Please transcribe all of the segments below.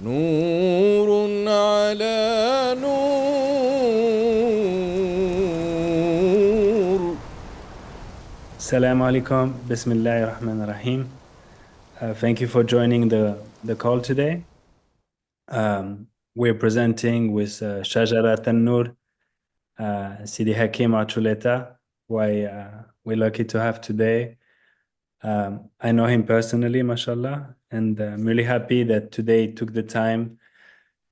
نور على نور. Assalamu alaikum. Bismillahir Rahmanir Rahim. Thank you for joining the call today. We're presenting with Shajarat al-Nur, Sidi Hakim Archuletta, who we're lucky to have today. I know him personally, mashallah, and I'm really happy that today he took the time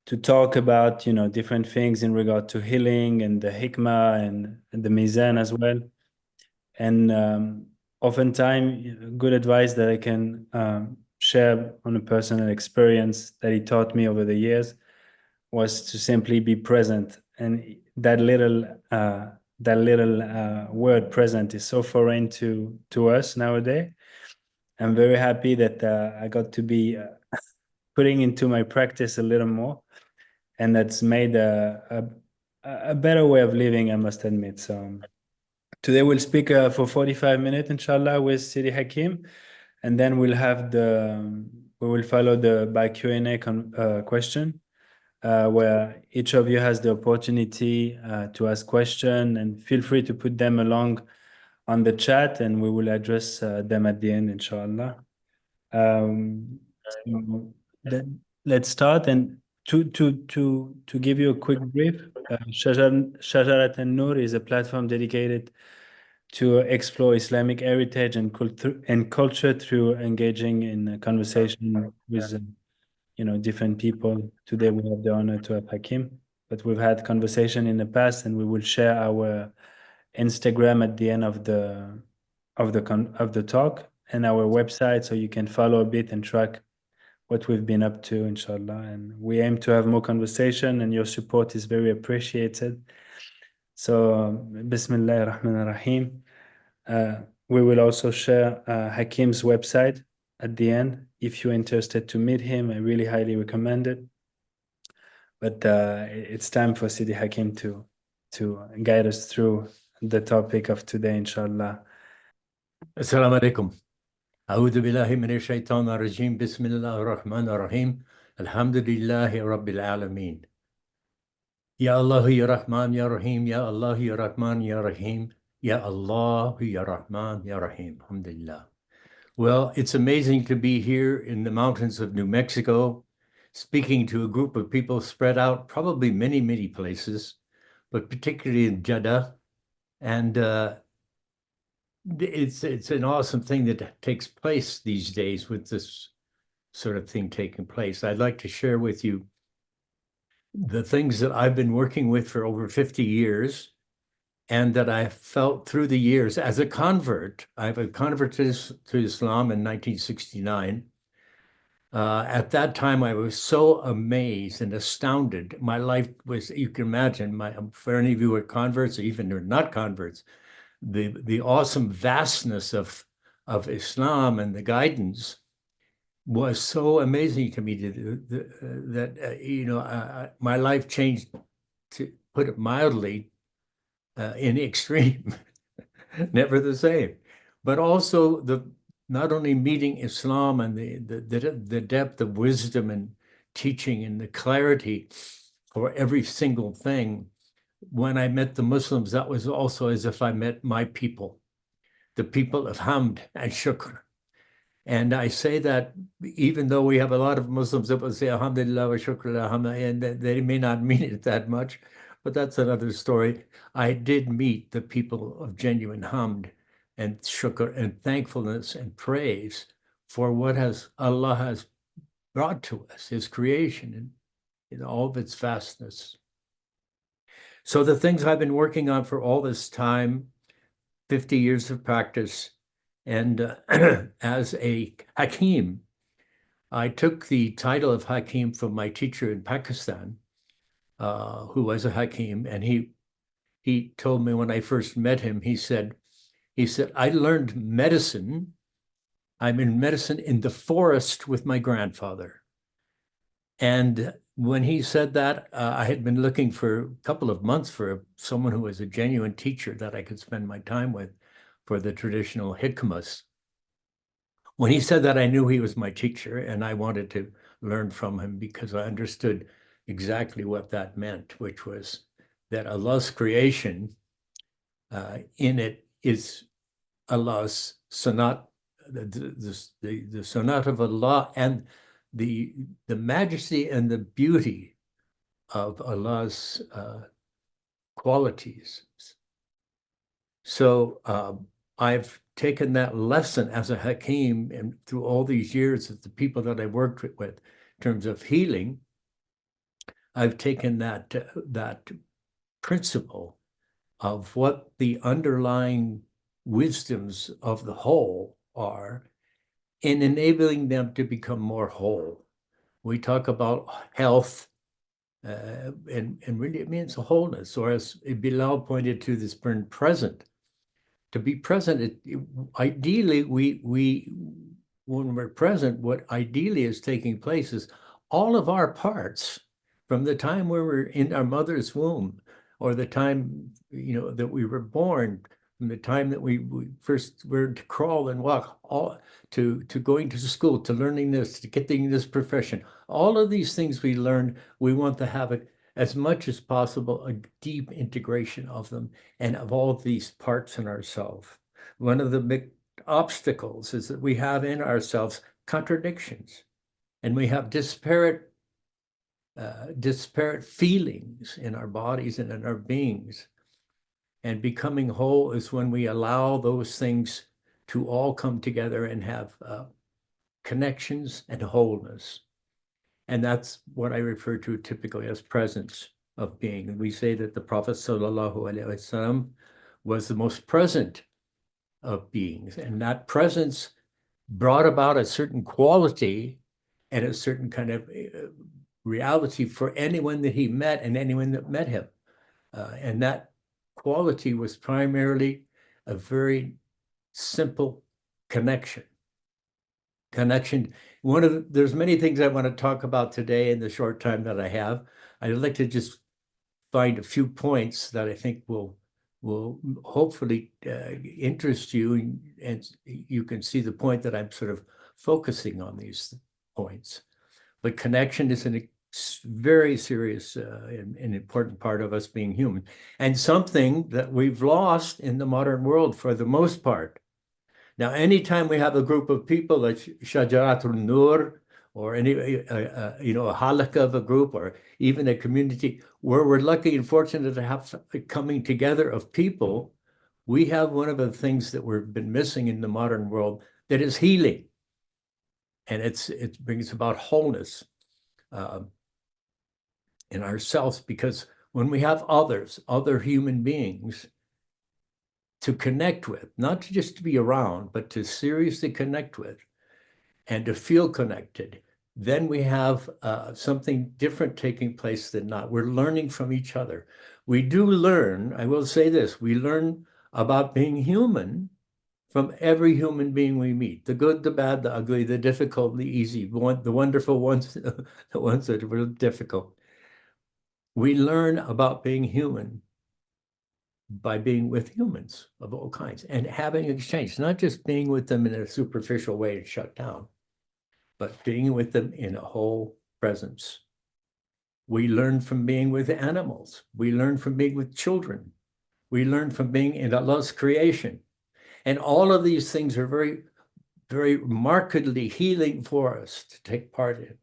to talk about, different things in regard to healing and the Hikmah and the mizan as well. And oftentimes, good advice that I can share on a personal experience that he taught me over the years was to simply be present. And that little word "present" is so foreign to us nowadays. I'm very happy that I got to be putting into my practice a little more, and that's made a better way of living, I must admit. So. Today we'll speak for 45 minutes, inshallah, with Sidi Hakim, and then we will follow the by Q&A question, where each of you has the opportunity to ask question, and feel free to put them along on the chat, and we will address them at the end, inshallah. So let's start. And to give you a quick brief, Shajarat al-Nur is a platform dedicated to explore Islamic heritage and culture through engaging in a conversation with different people. Today we have the honor to have Hakim, but we've had conversation in the past, and we will share our Instagram at the end of the talk, and our website, so you can follow a bit and track what we've been up to, inshallah. And we aim to have more conversation, and your support is very appreciated. So, Bismillah ar-Rahman ar-Rahim. We will also share Hakim's website at the end. If you're interested to meet him, I really highly recommend it. But it's time for Sidi Hakim to guide us through the topic of today, inshallah. Assalamu alaikum. A'udhu billahi minash shaitanir rajim. Bismillahir rahmanir rahim. Alhamdulillahi rabbil alameen. Ya Allah, Ya Rahman, Ya Rahim. Ya Allah, Ya Rahman, Ya Rahim. Ya Allah, Ya Rahman, Ya Rahim. Alhamdulillah. Well, it's amazing to be here in the mountains of New Mexico, speaking to a group of people spread out probably many, many places, but particularly in Jeddah. And it's an awesome thing that takes place these days with this sort of thing taking place. I'd like to share with you the things that I've been working with for over 50 years and that I felt through the years as a convert. I've a convert to Islam in 1969. At that time, I was so amazed and astounded. My life was, you can imagine, for any of you who are converts, or even who are not converts, the awesome vastness of Islam and the guidance was so amazing to me that my life changed, to put it mildly, in the extreme, never the same. But also not only meeting Islam and the depth of wisdom and teaching and the clarity for every single thing. When I met the Muslims, that was also as if I met my people, the people of Hamd and Shukr. And I say that even though we have a lot of Muslims that will say Alhamdulillah wa Shukr Alhamdulillah, and they may not mean it that much, but that's another story. I did meet the people of genuine Hamd and Shukr and thankfulness and praise for what Allah has brought to us, His creation, and in all of its vastness. So the things I've been working on for all this time, 50 years of practice, and as a Hakim, I took the title of Hakim from my teacher in Pakistan, who was a Hakim, and he told me when I first met him, he said, I learned medicine. I'm in medicine in the forest with my grandfather. And when he said that, I had been looking for a couple of months for someone who was a genuine teacher that I could spend my time with for the traditional Hikmahs. When he said that, I knew he was my teacher, and I wanted to learned from him because I understood exactly what that meant, which was that Allah's creation, in it is Allah's sanat, the sanat of Allah, and the majesty and the beauty of Allah's qualities. So I've taken that lesson as a Hakim, and through all these years of the people that I worked with in terms of healing, I've taken that principle of what the underlying wisdoms of the whole are in enabling them to become more whole. We talk about health, and really it means wholeness, or as Bilal pointed to, this being present. To be present, ideally, when we're present, what ideally is taking place is all of our parts from the time we were in our mother's womb, or the time, that we were born, from the time that we first learned to crawl and walk, all to going to school, to learning this, to getting this profession, all of these things we learn, we want to have it as much as possible, a deep integration of them and of all of these parts in ourselves. One of the big obstacles is that we have in ourselves contradictions, and we have disparate feelings in our bodies and in our beings. And becoming whole is when we allow those things to all come together and have connections and wholeness. And that's what I refer to typically as presence of being. And we say that the Prophet ﷺ was the most present of beings. And that presence brought about a certain quality and a certain kind of reality for anyone that he met and anyone that met him. And that quality was primarily a very simple connection. There's many things I want to talk about today in the short time that I have. I'd like to just find a few points that I think will hopefully interest you, and you can see the point that I'm sort of focusing on these points. But connection is a very serious and important part of us being human, and something that we've lost in the modern world for the most part. Now, anytime we have a group of people like Shajaratul Nur, or any, a halakha of a group, or even a community where we're lucky and fortunate to have a coming together of people, we have one of the things that we've been missing in the modern world, that is healing. And it brings about wholeness in ourselves, because when we have other human beings to connect with, not just to be around, but to seriously connect with and to feel connected, then we have something different taking place than not. We're learning from each other. We do learn, I will say this, we learn about being human from every human being we meet, the good, the bad, the ugly, the difficult, the easy, the wonderful ones, the ones that were difficult. We learn about being human by being with humans of all kinds and having exchange, not just being with them in a superficial way and shut down, but being with them in a whole presence. We learn from being with animals. We learn from being with children. We learn from being in Allah's creation. And all of these things are very, very markedly healing for us to take part in.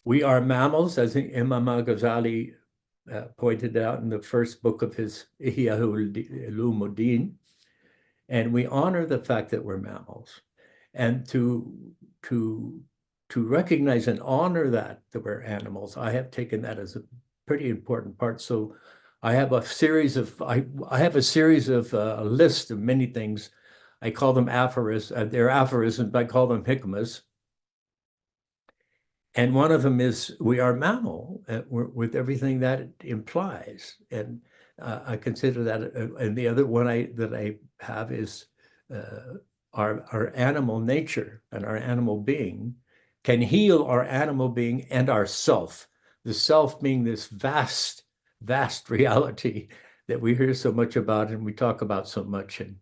We are mammals, as Imam al-Ghazali pointed out in the first book of his Ihya Ulumuddin, and we honor the fact that we're mammals. And to recognize and honor that we're animals, I have taken that as a pretty important part. So I have a series of a list of many things. I call them aphorisms. They're aphorisms, but I call them hikmahs. And one of them is, we are mammal, with everything that it implies. And I consider that, and the other one that I have is our animal nature and our animal being can heal our animal being and our self. The self being this vast, vast reality that we hear so much about and we talk about so much, and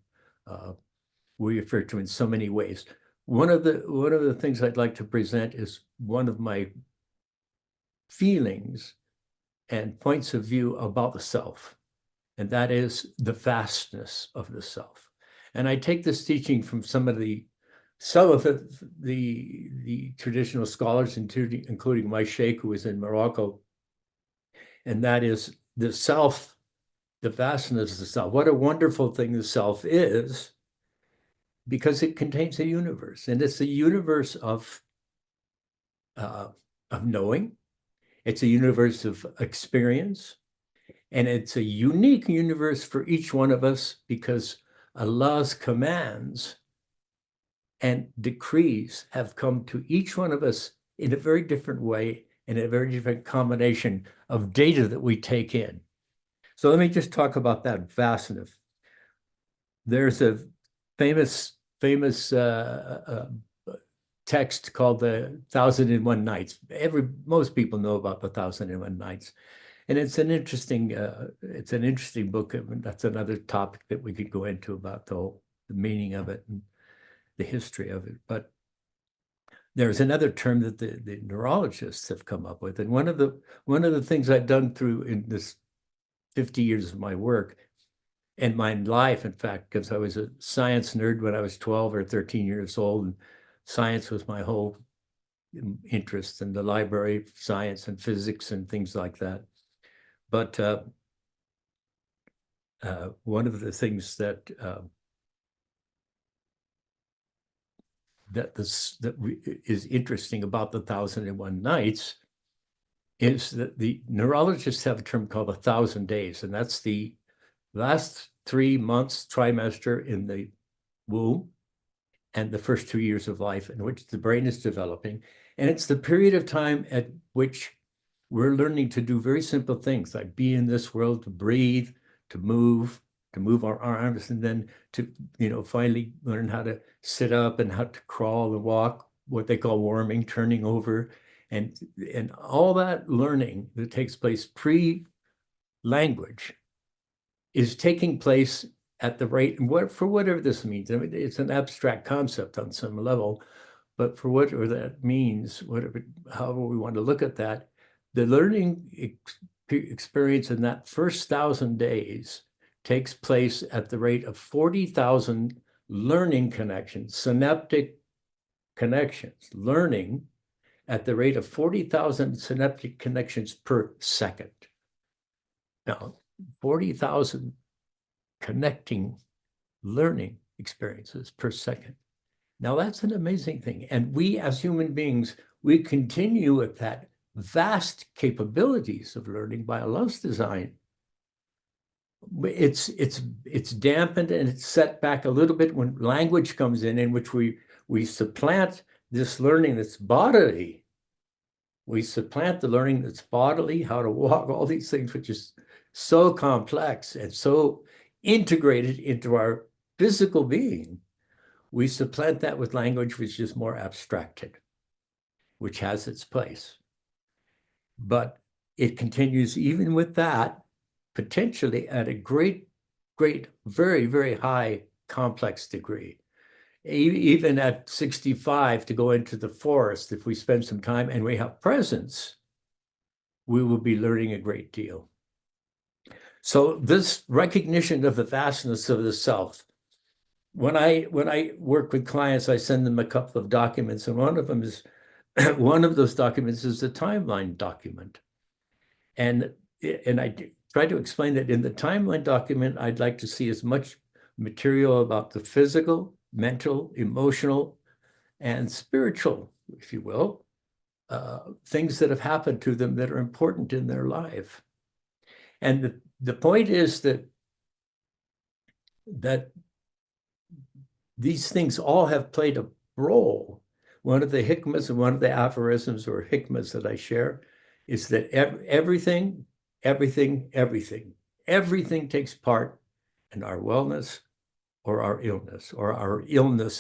we refer to in so many ways. one of the things I'd like to present is one of my feelings and points of view about the self, and that is the vastness of the self. And I take this teaching from some of the traditional scholars, including my sheikh, who is in Morocco, and that is the self, the vastness of the self. What a wonderful thing the self is, because it contains a universe, and it's a universe of knowing. It's a universe of experience, and it's a unique universe for each one of us, because Allah's commands and decrees have come to each one of us in a very different way, in a very different combination of data that we take in. So let me just talk about that vastness. There's a famous text called the 1001 Nights. Most people know about the 1001 Nights, and it's an interesting book. That's another topic that we could go into about the meaning of it and the history of it. But there's another term that the neurologists have come up with, and one of the things I've done through in this 50 years of my work and my life, in fact, because I was a science nerd when I was 12 or 13 years old, and science was my whole interest in the library, science and physics and things like that. But one of the things that is interesting about the 1001 Nights is that the neurologists have a term called 1,000 days, and that's the last 3 months, trimester in the womb, and the first 2 years of life in which the brain is developing. And it's the period of time at which we're learning to do very simple things, like be in this world, to breathe, to move our arms, and then to, finally learn how to sit up and how to crawl and walk, what they call warming, turning over, and all that learning that takes place pre-language is taking place at the rate, and for whatever this means. I mean, it's an abstract concept on some level, but for whatever that means, however we want to look at that, the learning experience in that first 1,000 days takes place at the rate of 40,000 learning connections, synaptic connections, learning at the rate of 40,000 synaptic connections per second. Now, 40,000 connecting learning experiences per second. Now, that's an amazing thing. And we as human beings, we continue with that vast capabilities of learning by Allah's design. It's dampened and it's set back a little bit when language comes in which we supplant this learning that's bodily. We supplant the learning that's bodily, how to walk, all these things, which is so complex and so integrated into our physical being. We supplant that with language which is more abstracted, which has its place. But it continues even with that, potentially at a great, very, very high complex degree. Even at 65, to go into the forest, if we spend some time and we have presence, we will be learning a great deal. So this recognition of the vastness of the self, when I work with clients, I send them a couple of documents, and one of those documents is a timeline document. And I try to explain that in the timeline document, I'd like to see as much material about the physical, mental, emotional, and spiritual, if you will, things that have happened to them that are important in their life. And the point is that these things all have played a role. One of the hikmahs and one of the aphorisms or hikmahs that I share is that everything takes part in our wellness or our illness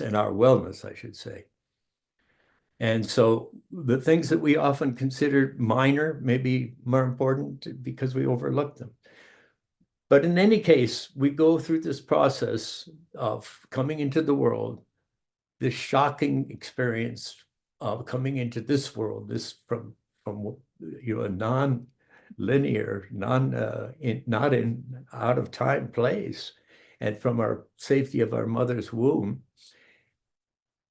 and our wellness, I should say. And so the things that we often consider minor may be more important because we overlook them. But in any case, we go through this process of coming into the world this shocking experience of coming into this world, this from a non-linear, not in out of time place, and from our safety of our mother's womb.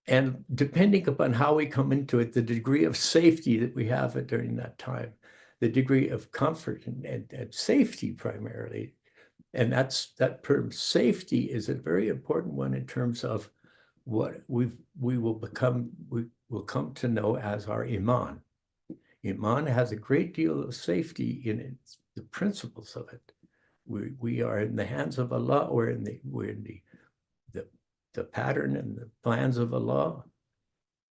And depending upon how we come into it, the degree of safety that we have during that time, the degree of comfort and safety primarily. And that term safety is a very important one in terms of what we will come to know as our Iman. Iman has a great deal of safety in it, the principles of it. We are in the hands of Allah. We're in the pattern and the plans of Allah,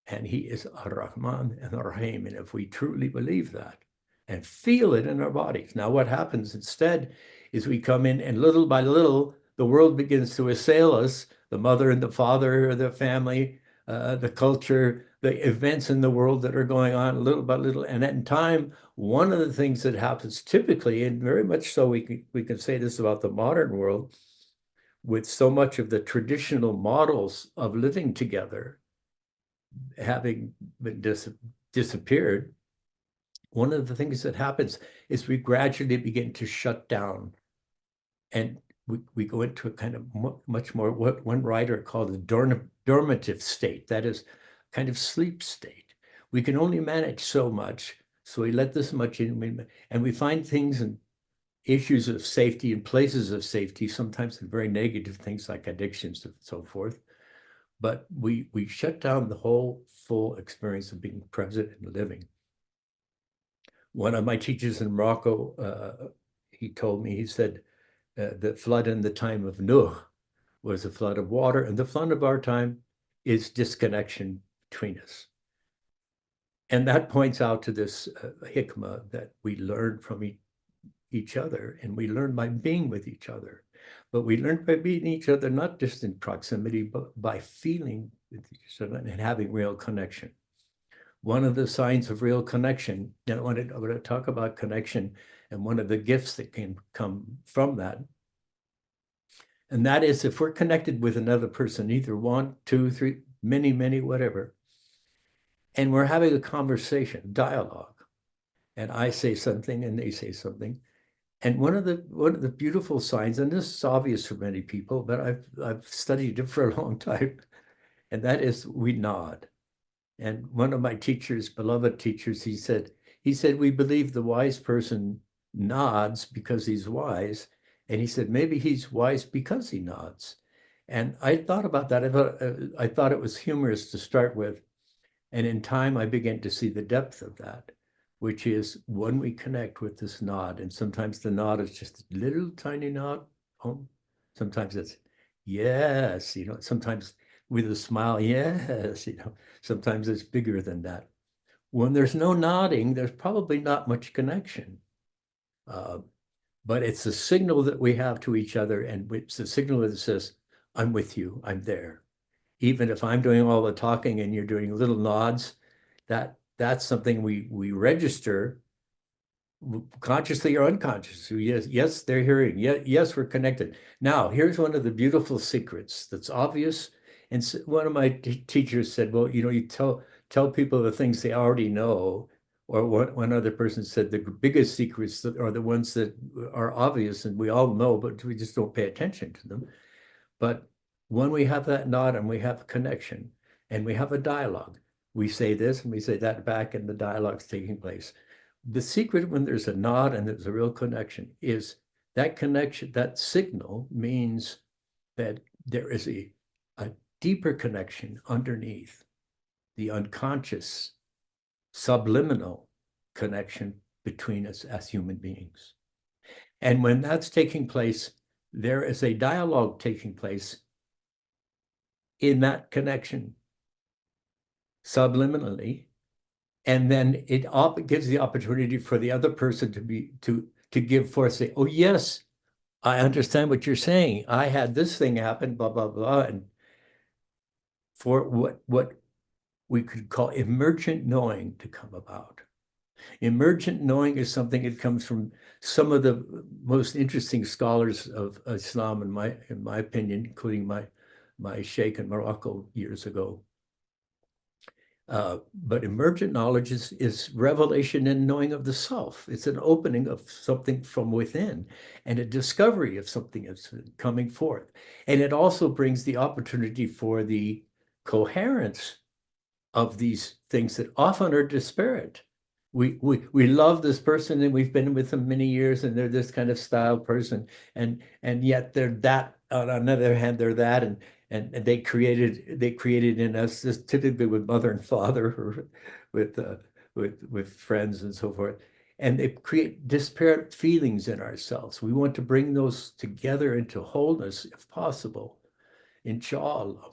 and He is Ar-Rahman and Ar-Rahim. And if we truly believe that and feel it in our bodies, now what happens instead is we come in, and little by little, the world begins to assail us, the mother and the father, the family, the culture, the events in the world that are going on little by little. And in time, one of the things that happens typically, and very much so, we can say this about the modern world, with so much of the traditional models of living together having been disappeared, one of the things that happens is we gradually begin to shut down, and we go into a kind of much more what one writer called a dormitive state, that is kind of sleep state. We can only manage so much, so we let this much in, and we find things and issues of safety and places of safety, sometimes in very negative things like addictions and so forth. But we shut down the whole full experience of being present and living. One of my teachers in Morocco, he told me, he said, the flood in the time of Nuh was a flood of water, and the flood of our time is disconnection between us. And that points out to this hikmah that we learn from each other, and we learn by being with each other. But we learn by being each other, not just in proximity, but by feeling with each other and having real connection. One of the signs of real connection, and I'm going to talk about connection and one of the gifts that can come from that. And that is, if we're connected with another person, either one, two, three, many, whatever, and we're having a conversation, dialogue, and I say something and they say something. And one of the beautiful signs, and this is obvious for many people, but I've studied it for a long time, and that is we nod. And one of my teachers, beloved teachers, he said, we believe the wise person nods because he's wise. And he said, maybe he's wise because he nods. And I thought about that. I thought it was humorous to start with. And in time, I began to see the depth of that, which is when we connect with this nod. And sometimes the nod is just a little tiny nod. Sometimes it's yes, sometimes with a smile, yes, sometimes it's bigger than that. When there's no nodding, there's probably not much connection. But it's a signal that we have to each other, and it's a signal that says, I'm with you, I'm there. Even if I'm doing all the talking and you're doing little nods, that's something we register consciously or unconsciously. Yes, they're hearing. Yes, we're connected. Now, here's one of the beautiful secrets that's obvious. And one of my teachers said, well, you tell people the things they already know. Or one other person said, the biggest secrets are the ones that are obvious and we all know, but we just don't pay attention to them. But when we have that nod and we have a connection and we have a dialogue, we say this and we say that back, and the dialogue's taking place. The secret, when there's a nod and there's a real connection, is that connection, that signal means that there is a deeper connection underneath, the unconscious, subliminal connection between us as human beings. And when that's taking place, there is a dialogue taking place in that connection subliminally, and then it gives the opportunity for the other person to give forth, say, oh yes, I understand what you're saying. I had this thing happen, blah, blah, blah. And for what we could call emergent knowing to come about. Emergent knowing is something that comes from some of the most interesting scholars of Islam, in my opinion, including my sheikh in Morocco years ago, But emergent knowledge is revelation and knowing of the self. It's an opening of something from within and a discovery of something that's coming forth. And it also brings the opportunity for the coherence of these things that often are disparate. We love this person and we've been with them many years and they're this kind of style person, and yet they're that. On another hand, they're that, and they created in us this, typically with mother and father or with friends and so forth, and they create disparate feelings in ourselves. We want to bring those together into wholeness if possible, inshallah.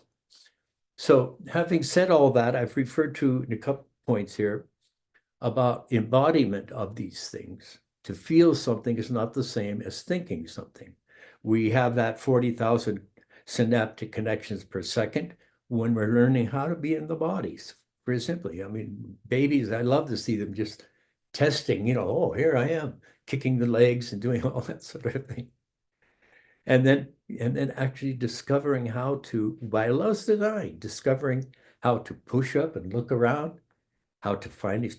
So having said all that, I've referred to in a couple points here about embodiment of these things. To feel something is not the same as thinking something. We have that 40,000 synaptic connections per second when we're learning how to be in the bodies. Very simply, I mean, babies, I love to see them just testing, oh, here I am, kicking the legs and doing all that sort of thing. And then actually discovering how to, by Allah's design, discovering how to push up and look around, how to finally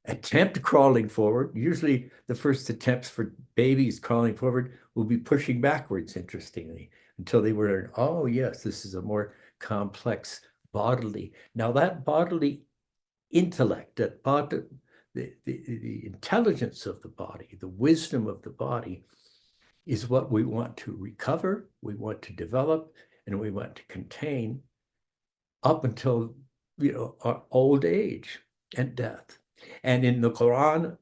attempt crawling forward. Usually the first attempts for babies crawling forward will be pushing backwards, interestingly, until they learn, oh yes, this is a more complex bodily. Now that bodily intellect, the intelligence of the body, the wisdom of the body, is what we want to recover, we want to develop, and we want to contain up until our old age and death. And in the Quran,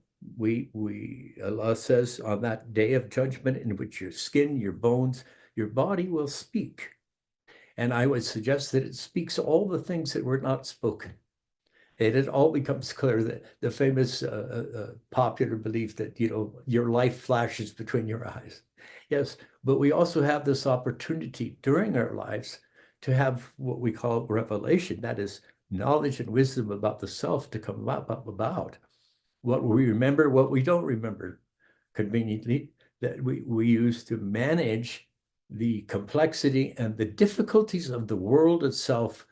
Allah says, on that day of judgment in which your skin, your bones, your body will speak. And I would suggest that it speaks all the things that were not spoken. And it all becomes clear that the famous popular belief that, your life flashes between your eyes. Yes, but we also have this opportunity during our lives to have what we call revelation, that is knowledge and wisdom about the self to come up about. What we remember, what we don't remember, conveniently, that we use to manage the complexity and the difficulties of the world itself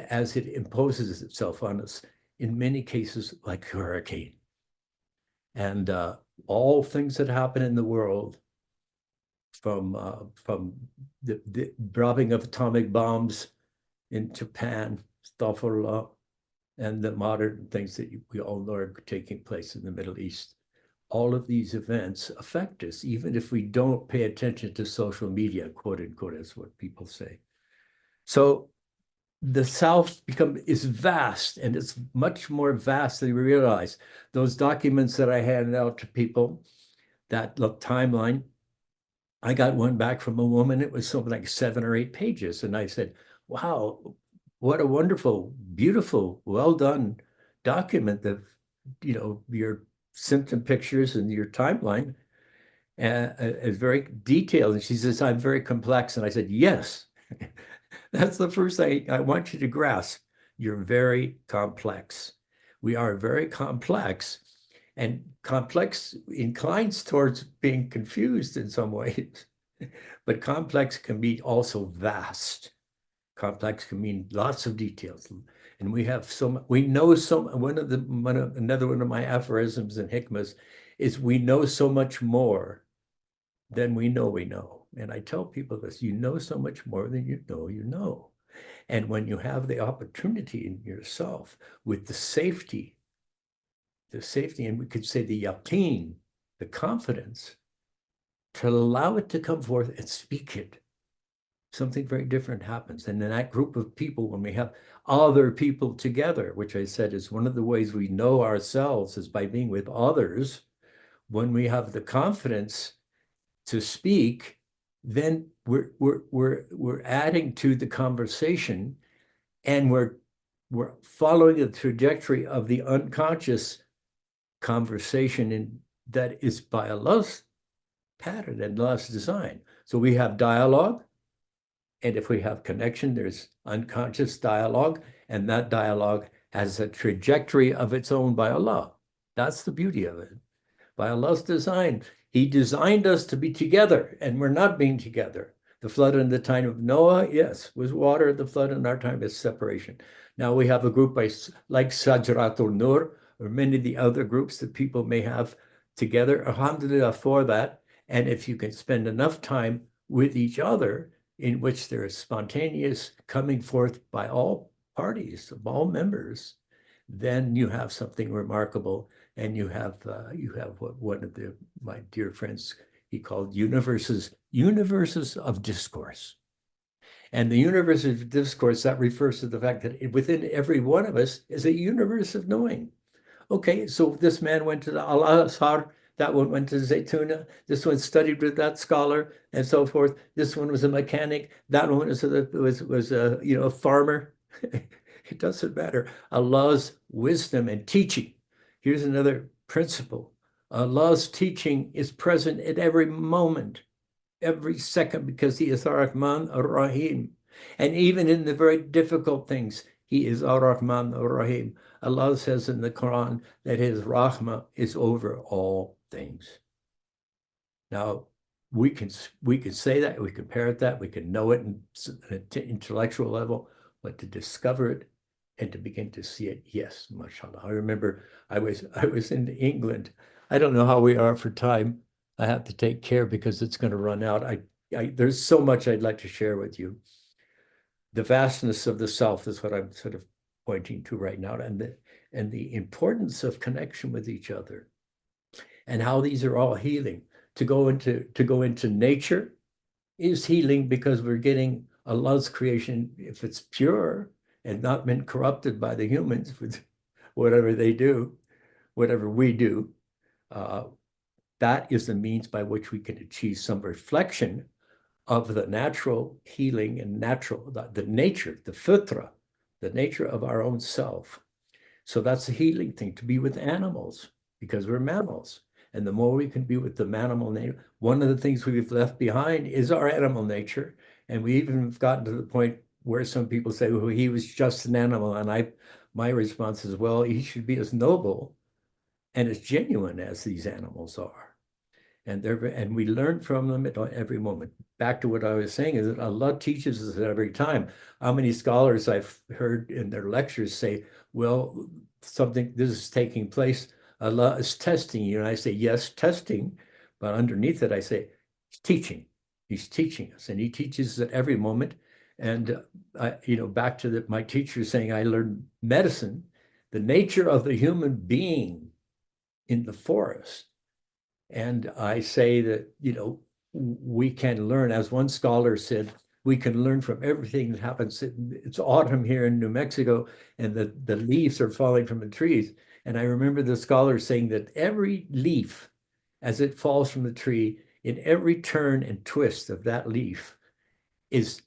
as it imposes itself on us, in many cases like hurricane. And all things that happen in the world, from the dropping of atomic bombs in Japan, astaghfirullah, and the modern things that we all know are taking place in the Middle East. All of these events affect us, even if we don't pay attention to social media, quote unquote, as what people say. So the South is vast, and it's much more vast than we realize. Those documents that I handed out to people, that timeline, I got one back from a woman. It was something like 7 or 8 pages. And I said, wow, what a wonderful, beautiful, well done document of, your symptom pictures and your timeline is very detailed. And she says, I'm very complex. And I said, yes, that's the first thing I want you to grasp. You're very complex. We are very complex. And complex inclines towards being confused in some ways, but complex can be also vast. Complex can mean lots of details, and another one of my aphorisms and hikmahs is we know so much more than we know. And I tell people this: you know so much more than you know. And when you have the opportunity in yourself with the safety, and we could say the yaqeen, the confidence, to allow it to come forth and speak it, something very different happens. And in that group of people, when we have other people together, which I said is one of the ways we know ourselves is by being with others, when we have the confidence to speak, then we're adding to the conversation, and we're following the trajectory of the unconscious conversation that is by Allah's pattern and Allah's design. So we have dialogue, and if we have connection, there's unconscious dialogue, and that dialogue has a trajectory of its own by Allah. That's the beauty of it. By Allah's design, He designed us to be together, and we're not being together. The flood in the time of Noah, yes, was water. The flood in our time is separation. Now we have a group like Sajratul Nur, or many of the other groups that people may have together. Alhamdulillah for that. And if you can spend enough time with each other in which there is spontaneous coming forth by all parties, of all members, then you have something remarkable. And you have what one of my dear friends, he called universes of discourse. And the universe of discourse, that refers to the fact that within every one of us is a universe of knowing. Okay, so this man went to the Al-Azhar, that one went to Zaytuna, this one studied with that scholar, and so forth. This one was a mechanic, that one was a farmer. It doesn't matter. Allah's wisdom and teaching. Here's another principle. Allah's teaching is present at every moment, every second, because He is Ar-Rahman Ar-Rahim. And even in the very difficult things, He is Ar-Rahman Ar-Rahim. Allah says in the Quran that His Rahmah is over all things. Now, we can say that, we can parrot that, we can know it at an intellectual level, but to discover it and to begin to see it, yes, mashallah. I remember I was in England. I don't know how we are for time. I have to take care because it's going to run out. There's so much I'd like to share with you. The vastness of the self is what I'm sort of pointing to right now, and the importance of connection with each other, and how these are all healing. To go into nature is healing, because we're getting Allah's creation, if it's pure and not been corrupted by the humans with whatever they do, whatever we do. That is the means by which we can achieve some reflection of the natural healing and the nature, the fitra, the nature of our own self. So that's the healing thing, to be with animals, because we're mammals. And the more we can be with the animal nature, one of the things we've left behind is our animal nature. And we even have gotten to the point where some people say, well, he was just an animal. And my response is, well, he should be as noble and as genuine as these animals are. And we learn from them at every moment. Back to what I was saying is that Allah teaches us at every time. How many scholars I've heard in their lectures say, well, this is taking place. Allah is testing you. And I say, yes, testing. But underneath it, I say, he's teaching. He's teaching us. And he teaches us at every moment. And, back to my teacher saying, I learned medicine, the nature of the human being in the forest. And I say that, we can learn, as one scholar said, we can learn from everything that happens. It's autumn here in New Mexico, and the leaves are falling from the trees. And I remember the scholar saying that every leaf, as it falls from the tree, in every turn and twist of that leaf is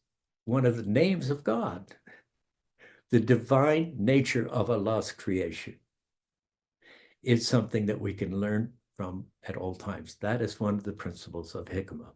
one of the names of God, the divine nature of Allah's creation. It's something that we can learn from at all times. That is one of the principles of Hikmah.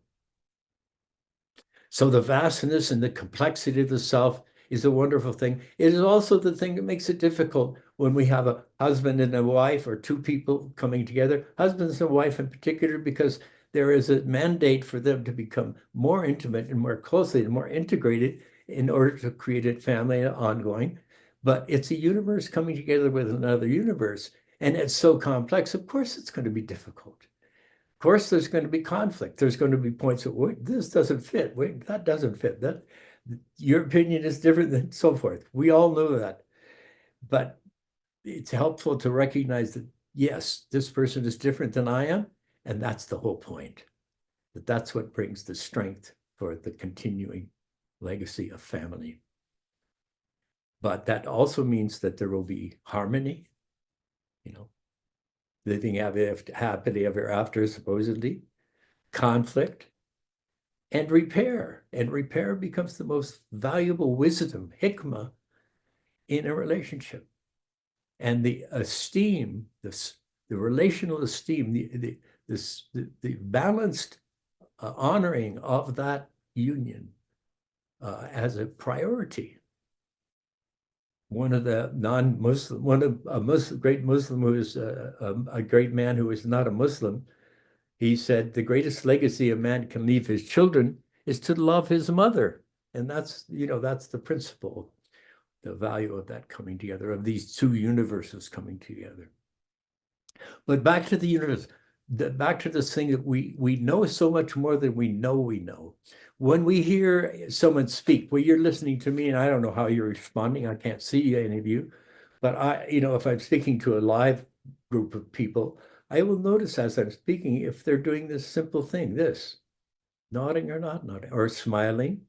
So the vastness and the complexity of the self is a wonderful thing. It is also the thing that makes it difficult when we have a husband and a wife, or two people coming together, husbands and wife in particular, because there is a mandate for them to become more intimate and more closely and more integrated in order to create a family ongoing. But it's a universe coming together with another universe. And it's so complex, of course, it's going to be difficult. Of course, there's going to be conflict. There's going to be points of, wait, this doesn't fit. Wait, that doesn't fit. That your opinion is different, than so forth. We all know that. But it's helpful to recognize that, yes, this person is different than I am. And that's the whole point. That's what brings the strength for the continuing legacy of family. But that also means that there will be harmony. Living happily ever after, supposedly, conflict, and repair. And repair becomes the most valuable wisdom, hikmah, in a relationship. And the esteem, the relational esteem, the balanced honoring of that union as a priority. One of the non-Muslim, great Muslim who is a great man who is not a Muslim, he said, the greatest legacy a man can leave his children is to love his mother. And that's, that's the principle, the value of that coming together, of these two universes coming together. But back to the universe, back to this thing that we know so much more than we know. When we hear someone speak, well, you're listening to me, and I don't know how you're responding. I can't see any of you. But if I'm speaking to a live group of people, I will notice as I'm speaking if they're doing this simple thing, this, nodding or not nodding, or smiling,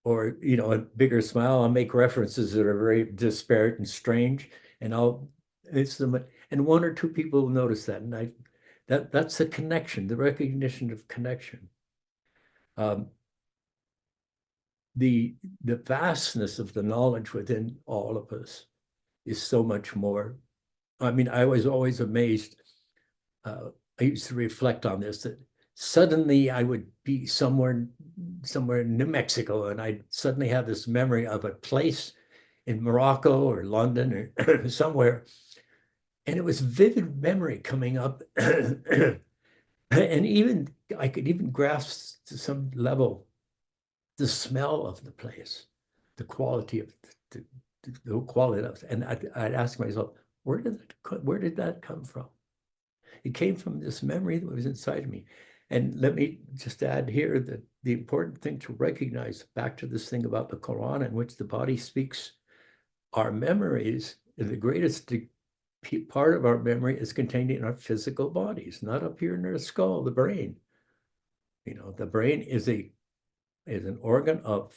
or a bigger smile. I'll make references that are very disparate and strange, and and one or two people will notice that, and that's the connection, the recognition of connection. The vastness of the knowledge within all of us is so much more. I mean, I was always amazed. I used to reflect on this, that suddenly I would be somewhere in New Mexico, and I'd suddenly have this memory of a place in Morocco or London or somewhere. And it was vivid memory coming up. And even I could even grasp to some level the smell of the place, the quality of the quality of it. And I'd ask myself, where did that come from? It came from this memory that was inside of me. And let me just add here that the important thing to recognize, back to this thing about the Quran, in which the body speaks, our memories, the greatest part of our memory is contained in our physical bodies, not up here in our skull, the brain. The brain is an organ of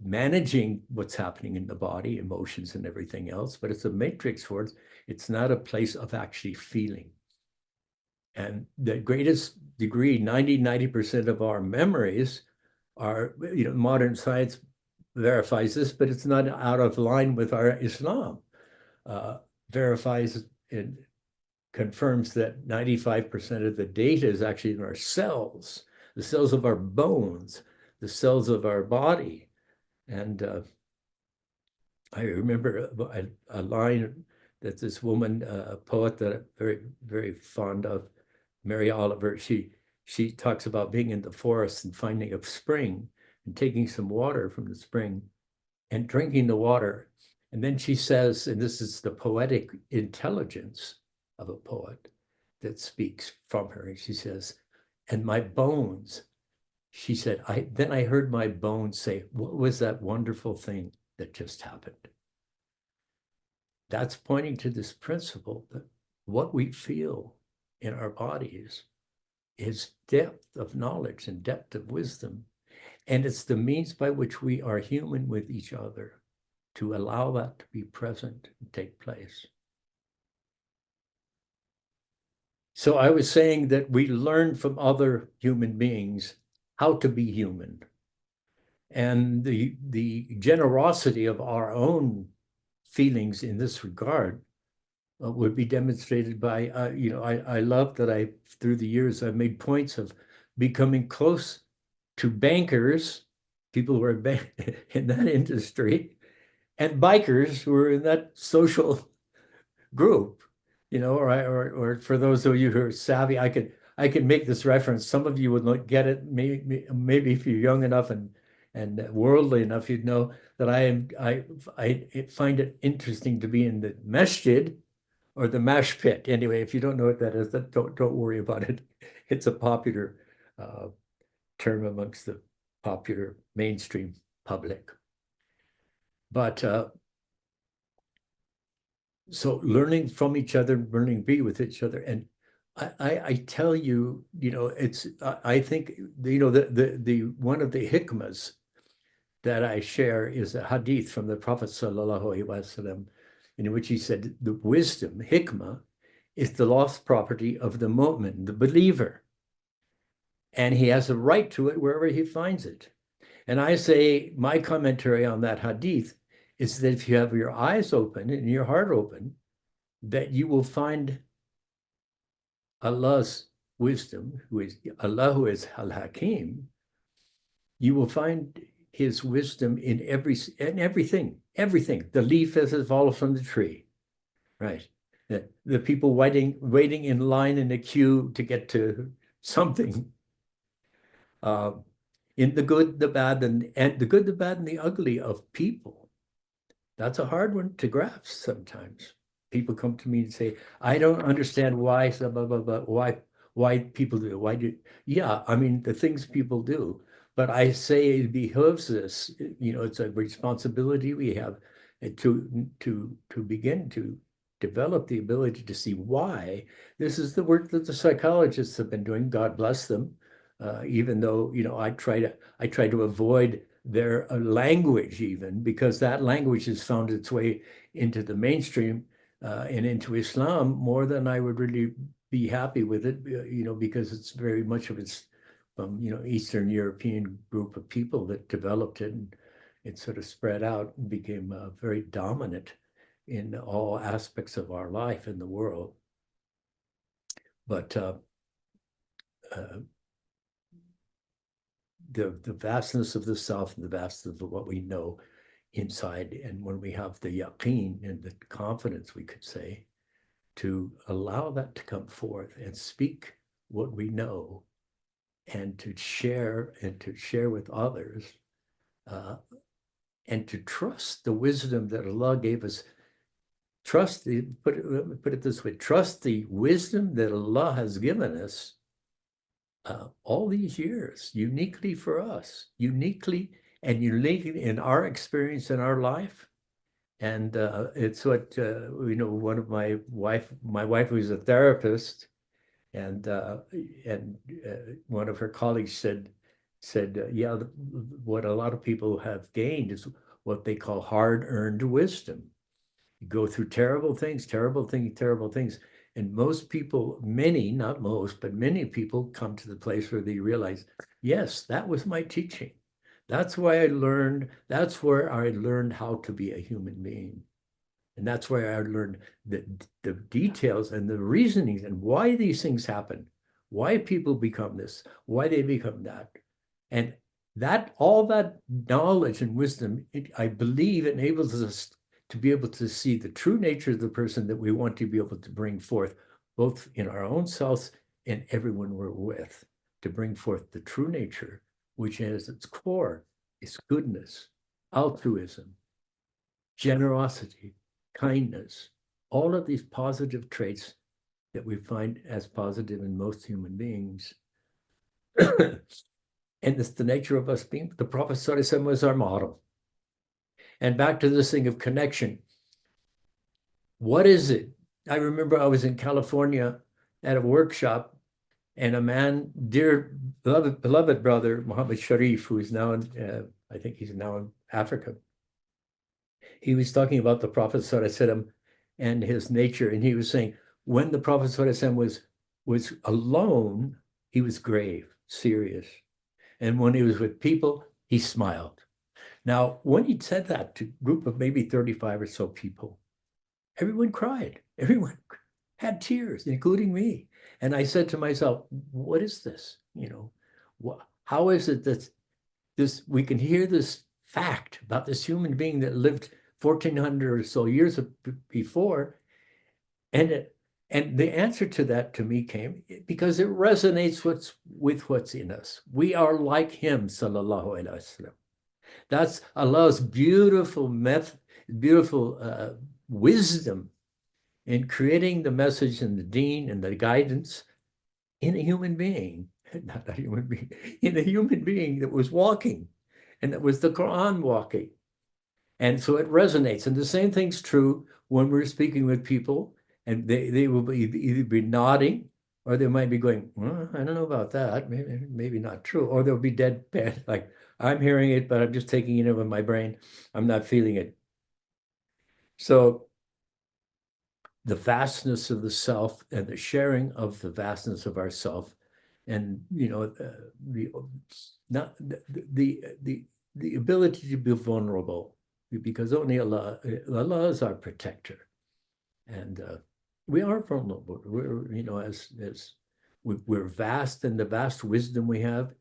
managing what's happening in the body, emotions and everything else, but it's a matrix for it. It's not a place of actually feeling. And the greatest degree, 90% of our memories are, modern science verifies this, but it's not out of line with our Islam. Verifies and confirms that 95% of the data is actually in our cells, the cells of our bones, the cells of our body. And I remember a line that this woman, a poet that I'm very, very fond of, Mary Oliver, she talks about being in the forest and finding a spring and taking some water from the spring and drinking the water. And then she says, and this is the poetic intelligence of a poet that speaks from her, and she says, and my bones, she said, then I heard my bones say, what was that wonderful thing that just happened? That's pointing to this principle that what we feel in our bodies is depth of knowledge and depth of wisdom. And it's the means by which we are human with each other, to allow that to be present and take place. So I was saying that we learn from other human beings how to be human. And the generosity of our own feelings in this regard would be demonstrated by, I love that through the years, I've made points of becoming close to bankers, people who are in that industry, and bikers who are in that social group, or for those of you who are savvy, I could make this reference. Some of you would get it, maybe if you're young enough and worldly enough, you'd know that I find it interesting to be in the masjid, or the mash pit. Anyway, if you don't know what that is, don't worry about it. It's a popular term amongst the popular mainstream public. But so learning from each other, learning to be with each other, and I tell you, it's I think the one of the hikmahs that I share is a hadith from the Prophet sallallahu alaihi wasallam, in which he said the wisdom, hikmah, is the lost property of the mu'min, the believer. And he has a right to it wherever he finds it. And I say, my commentary on that hadith is that if you have your eyes open and your heart open, that you will find Allah's wisdom, who is Al-Hakim. You will find his wisdom in everything. The leaf as it falls from the tree, right? The people waiting in line in a queue to get to something in the good, the bad, and the good, the bad, and the ugly of people. That's a hard one to grasp sometimes. People come to me and say, I don't understand why, blah, blah, blah, why people do it. Why do, yeah, I mean, the things people do. But I say it behooves us, you know, it's a responsibility we have to begin to develop the ability to see why. This is the work that the psychologists have been doing, God bless them. Even though, you know, I try to avoid their language even, because that language has found its way into the mainstream and into Islam more than I would really be happy with it, you know, because it's very much of it's from, you know, Eastern European group of people that developed it, and it sort of spread out and became very dominant in all aspects of our life in the world. But the vastness of the self and the vastness of what we know inside, and when we have the yaqeen and the confidence, we could say, to allow that to come forth and speak what we know, and to share with others, and to trust the wisdom that Allah gave us. Trust the, put it this way, trust the wisdom that Allah has given us all these years, uniquely for us, uniquely in our experience in our life. And it's what, you know, one of my wife who's a therapist, and one of her colleagues said, yeah, what a lot of people have gained is what they call hard-earned wisdom. You go through terrible things, and most people, many, not most, but many people come to the place where they realize, yes, that was my teaching. That's why I learned, that's where I learned how to be a human being. And that's where I learned the details and the reasonings and why these things happen, why people become this, why they become that. And that, all that knowledge and wisdom, I believe, enables us to be able to see the true nature of the person that we want to be able to bring forth, both in our own selves and everyone we're with, to bring forth the true nature, which has its core is goodness, altruism, generosity, kindness, all of these positive traits that we find as positive in most human beings. And it's the nature of us being, the Prophet ﷺ was our model. And back to this thing of connection. What is it? I remember I was in California at a workshop, and a man, dear beloved brother, Muhammad Sharif, who is now in, I think he's now in Africa. He was talking about the Prophet ﷺ and his nature. And he was saying, when the Prophet ﷺ was alone, he was grave, serious. And when he was with people, he smiled. Now, when he said that to a group of maybe 35 or so people, everyone cried. Everyone had tears, including me. And I said to myself, what is this? You know, how is it that we can hear this fact about this human being that lived 1400 or so years before, and the answer to that to me came because it resonates with what's in us. We are like him, sallallahu alaihi wasallam. That's Allah's beautiful wisdom in creating the message and the deen and the guidance in a human being, not a human being, in a human being that was walking, and that was the Quran walking. And so it resonates. And the same thing's true when we're speaking with people, and they will either be nodding, or they might be going, well, I don't know about that, maybe not true. Or they'll be deadpan, like, I'm hearing it, but I'm just taking it in with my brain. I'm not feeling it. So the vastness of the self and the sharing of the vastness of ourself, and, you know, the ability to be vulnerable, because only Allah is our protector, and we are vulnerable. We're, you know, as we're vast, and the vast wisdom we have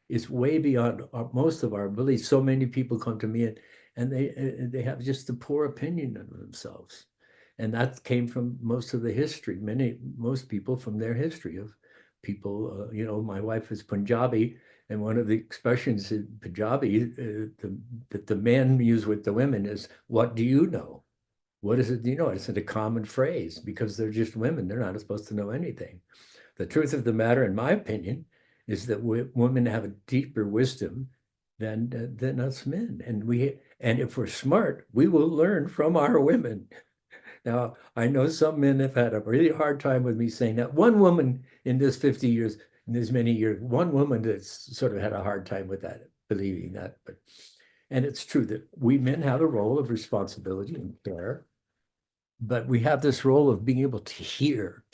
is way beyond most of our abilities. So many people come to me and they have just a poor opinion of themselves, and that came from most of the history. Most people from their history of people, you know, my wife is Punjabi, and one of the expressions in Punjabi that the men use with the women is, "What do you know?" What is it? You know, it's a common phrase because they're just women. They're not supposed to know anything. The truth of the matter, in my opinion, is that women have a deeper wisdom than us men, and if we're smart, we will learn from our women. Now, I know some men have had a really hard time with me saying that. One woman in this 50 years, in this many years, one woman that's sort of had a hard time with that, believing that. And it's true that we men have a role of responsibility and care, but we have this role of being able to hear,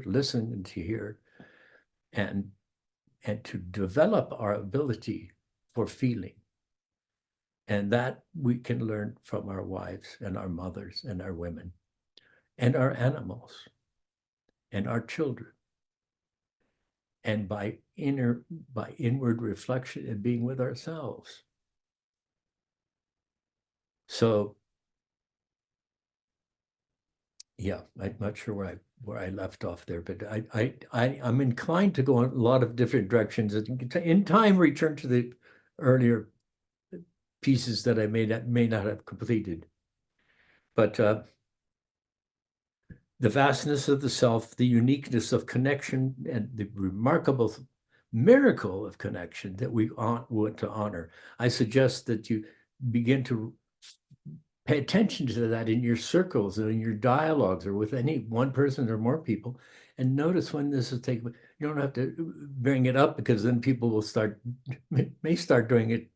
listen, and to hear, and to develop our ability for feeling. And that we can learn from our wives and our mothers and our women and our animals and our children. And by inward reflection and being with ourselves. So, yeah, I'm not sure where I left off there, but I'm inclined to go in a lot of different directions. In time, return to the earlier pieces that I may not have completed. But the vastness of the self, the uniqueness of connection, and the remarkable miracle of connection that we want to honor. I suggest that you begin to pay attention to that in your circles and in your dialogues or with any one person or more people, and notice when this is taking. You don't have to bring it up because then people will may start doing it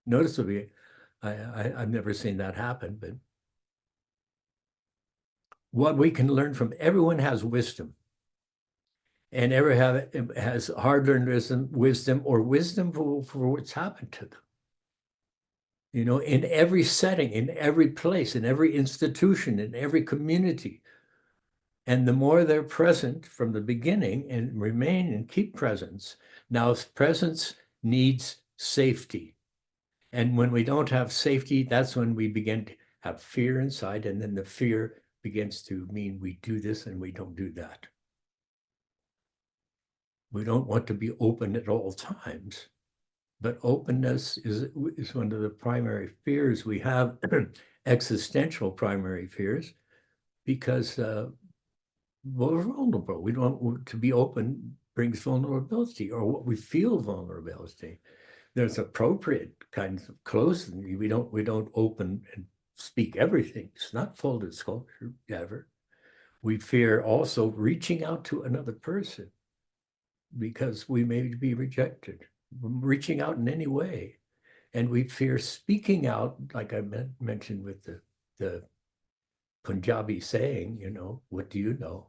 noticeably. I've never seen that happen, but what we can learn from everyone has wisdom, and has hard-earned wisdom or wisdom for what's happened to them. You know, in every setting, in every place, in every institution, in every community. And the more they're present from the beginning and remain and keep presence. Now, presence needs safety. And when we don't have safety, that's when we begin to have fear inside. And then the fear begins to mean we do this and we don't do that. We don't want to be open at all times. But openness is one of the primary fears we have, existential primary fears, because we're vulnerable. We don't want to be open brings vulnerability, or what we feel vulnerability. There's appropriate kinds of closing. We don't open and speak everything. It's not full disclosure ever. We fear also reaching out to another person because we may be rejected. Reaching out in any way, and we fear speaking out, like I mentioned with the Punjabi saying, you know, what do you know?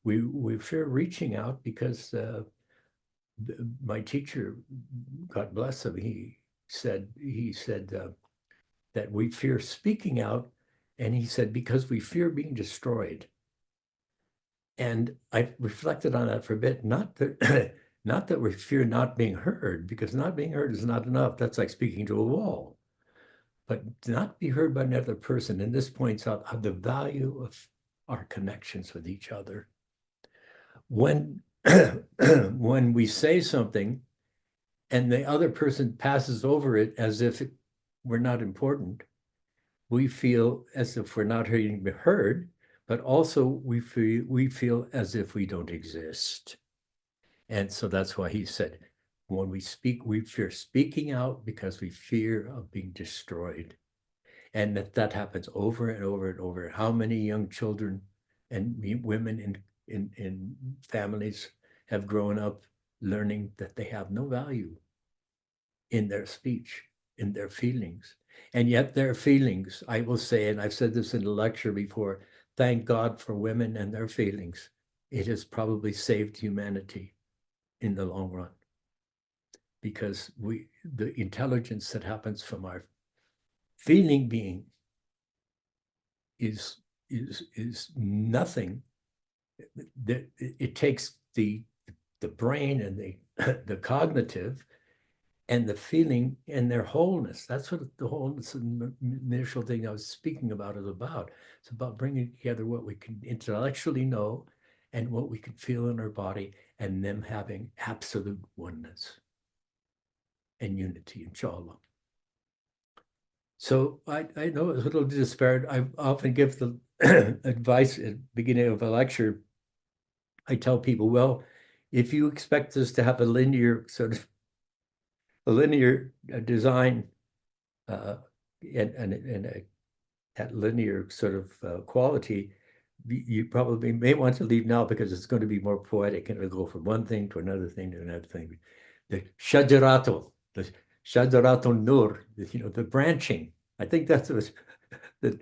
We fear reaching out because my teacher, God bless him, he said that we fear speaking out, and he said because we fear being destroyed. And I reflected on that for a bit, not that not that we fear not being heard, because not being heard is not enough. That's like speaking to a wall. But not be heard by another person. And this points out the value of our connections with each other. When, when we say something and the other person passes over it as if we're not important, we feel as if we're not being heard, but also we feel as if we don't exist. And so that's why he said, when we speak, we fear speaking out because we fear of being destroyed. And that happens over and over and over. How many young children and women in families have grown up learning that they have no value in their speech, in their feelings. And yet their feelings, I will say, and I've said this in a lecture before, thank God for women and their feelings. It has probably saved humanity in the long run, because the intelligence that happens from our feeling being is nothing. It takes the brain and the cognitive and the feeling and their wholeness. That's what the wholeness and the initial thing I was speaking about is about. It's about bringing together what we can intellectually know and what we can feel in our body, and them having absolute oneness and unity, inshallah. So I know it's a little disparate. I often give the advice at the beginning of a lecture. I tell people, well, if you expect us to have a linear design and that linear sort of quality, you probably may want to leave now because it's going to be more poetic and it'll go from one thing to another thing to another thing. The shajaratul nur, the branching. I think that's what the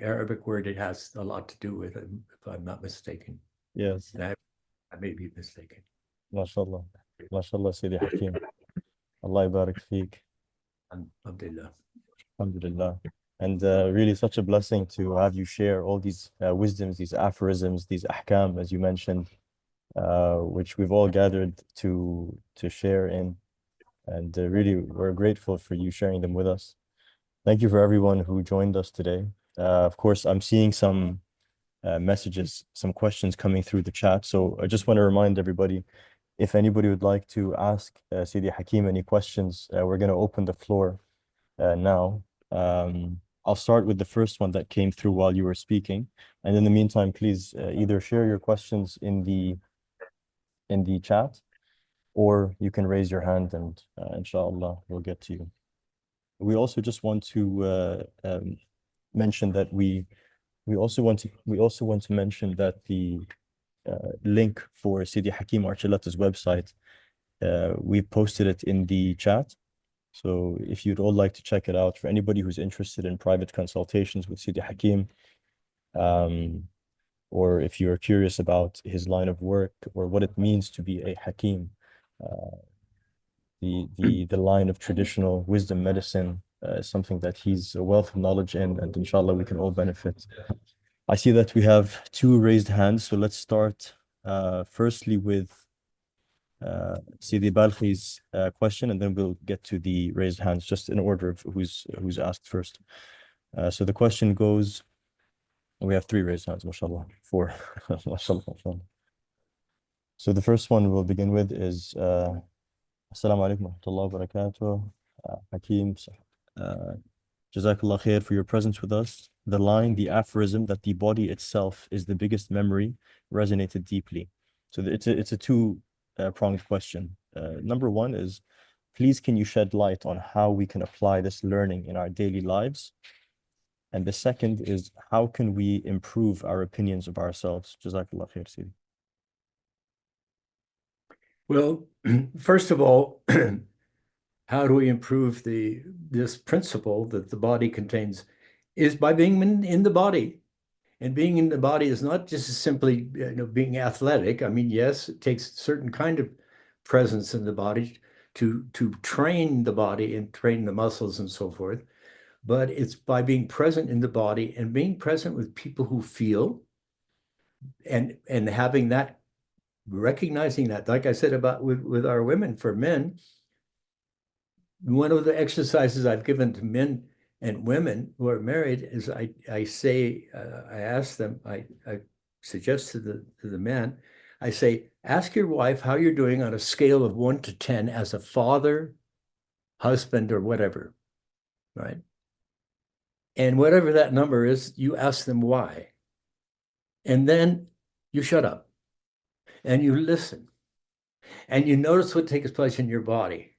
Arabic word it has a lot to do with, if I'm not mistaken. Yes. And I may be mistaken. MashaAllah. MashaAllah, Sidi Hakim. Allah barak feek. Alhamdulillah. Alhamdulillah. And really such a blessing to have you share all these wisdoms, these aphorisms, these ahkam, as you mentioned, which we've all gathered to share in. And really, we're grateful for you sharing them with us. Thank you for everyone who joined us today. Of course, I'm seeing some messages, some questions coming through the chat. So I just want to remind everybody, if anybody would like to ask Sidi Hakim any questions, we're going to open the floor now. I'll start with the first one that came through while you were speaking. And in the meantime, please either share your questions in the chat, or you can raise your hand and inshallah, we'll get to you. We also just want to mention that we also want to mention that the link for Sidi Hakim Archuletta's website, we've posted it in the chat. So if you'd all like to check it out, for anybody who's interested in private consultations with Sidi Hakim, or if you're curious about his line of work or what it means to be a Hakim, the line of traditional wisdom medicine is something that he's a wealth of knowledge in, and inshallah we can all benefit. I see that we have 2 raised hands, so let's start firstly with Sidi Balkhi's question, and then we'll get to the raised hands, just in order of who's asked first. So the question goes, we have 3 raised hands, mashallah, 4. Mashallah, mashallah. So the first one we'll begin with is Assalamu alaikum wa rahmatullahi wa barakatuh. Hakim, Jazakallah khair for your presence with us. The line, the aphorism that the body itself is the biggest memory, resonated deeply. So it's a 2-pronged question. Number 1 is, please can you shed light on how we can apply this learning in our daily lives? And the second is, how can we improve our opinions of ourselves? Jazakallah khair, Sidi. Well, first of all, how do we improve this principle that the body contains is by being in the body. And being in the body is not just simply being athletic. I mean, yes, it takes a certain kind of presence in the body to train the body and train the muscles and so forth. But it's by being present in the body and being present with people who feel and having that, recognizing that, like I said about with our women, for men, one of the exercises I've given to men and women who are married is I ask them, I suggest to the man, I say, ask your wife how you're doing on a scale of 1 to 10 as a father, husband, or whatever, right? And whatever that number is, you ask them why. And then you shut up and you listen and you notice what takes place in your body.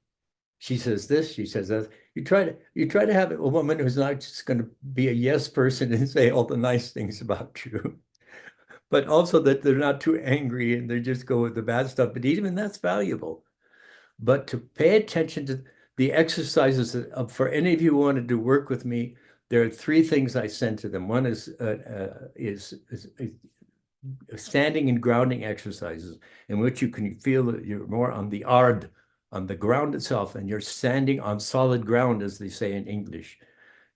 She says this, she says that. You try to have a woman who's not just going to be a yes person and say all the nice things about you, but also that they're not too angry and they just go with the bad stuff. But even that's valuable. But to pay attention to the exercises for any of you who wanted to work with me, there are 3 things I send to them. One is standing and grounding exercises in which you can feel that you're more on the ard, on the ground itself, and you're standing on solid ground, as they say in English,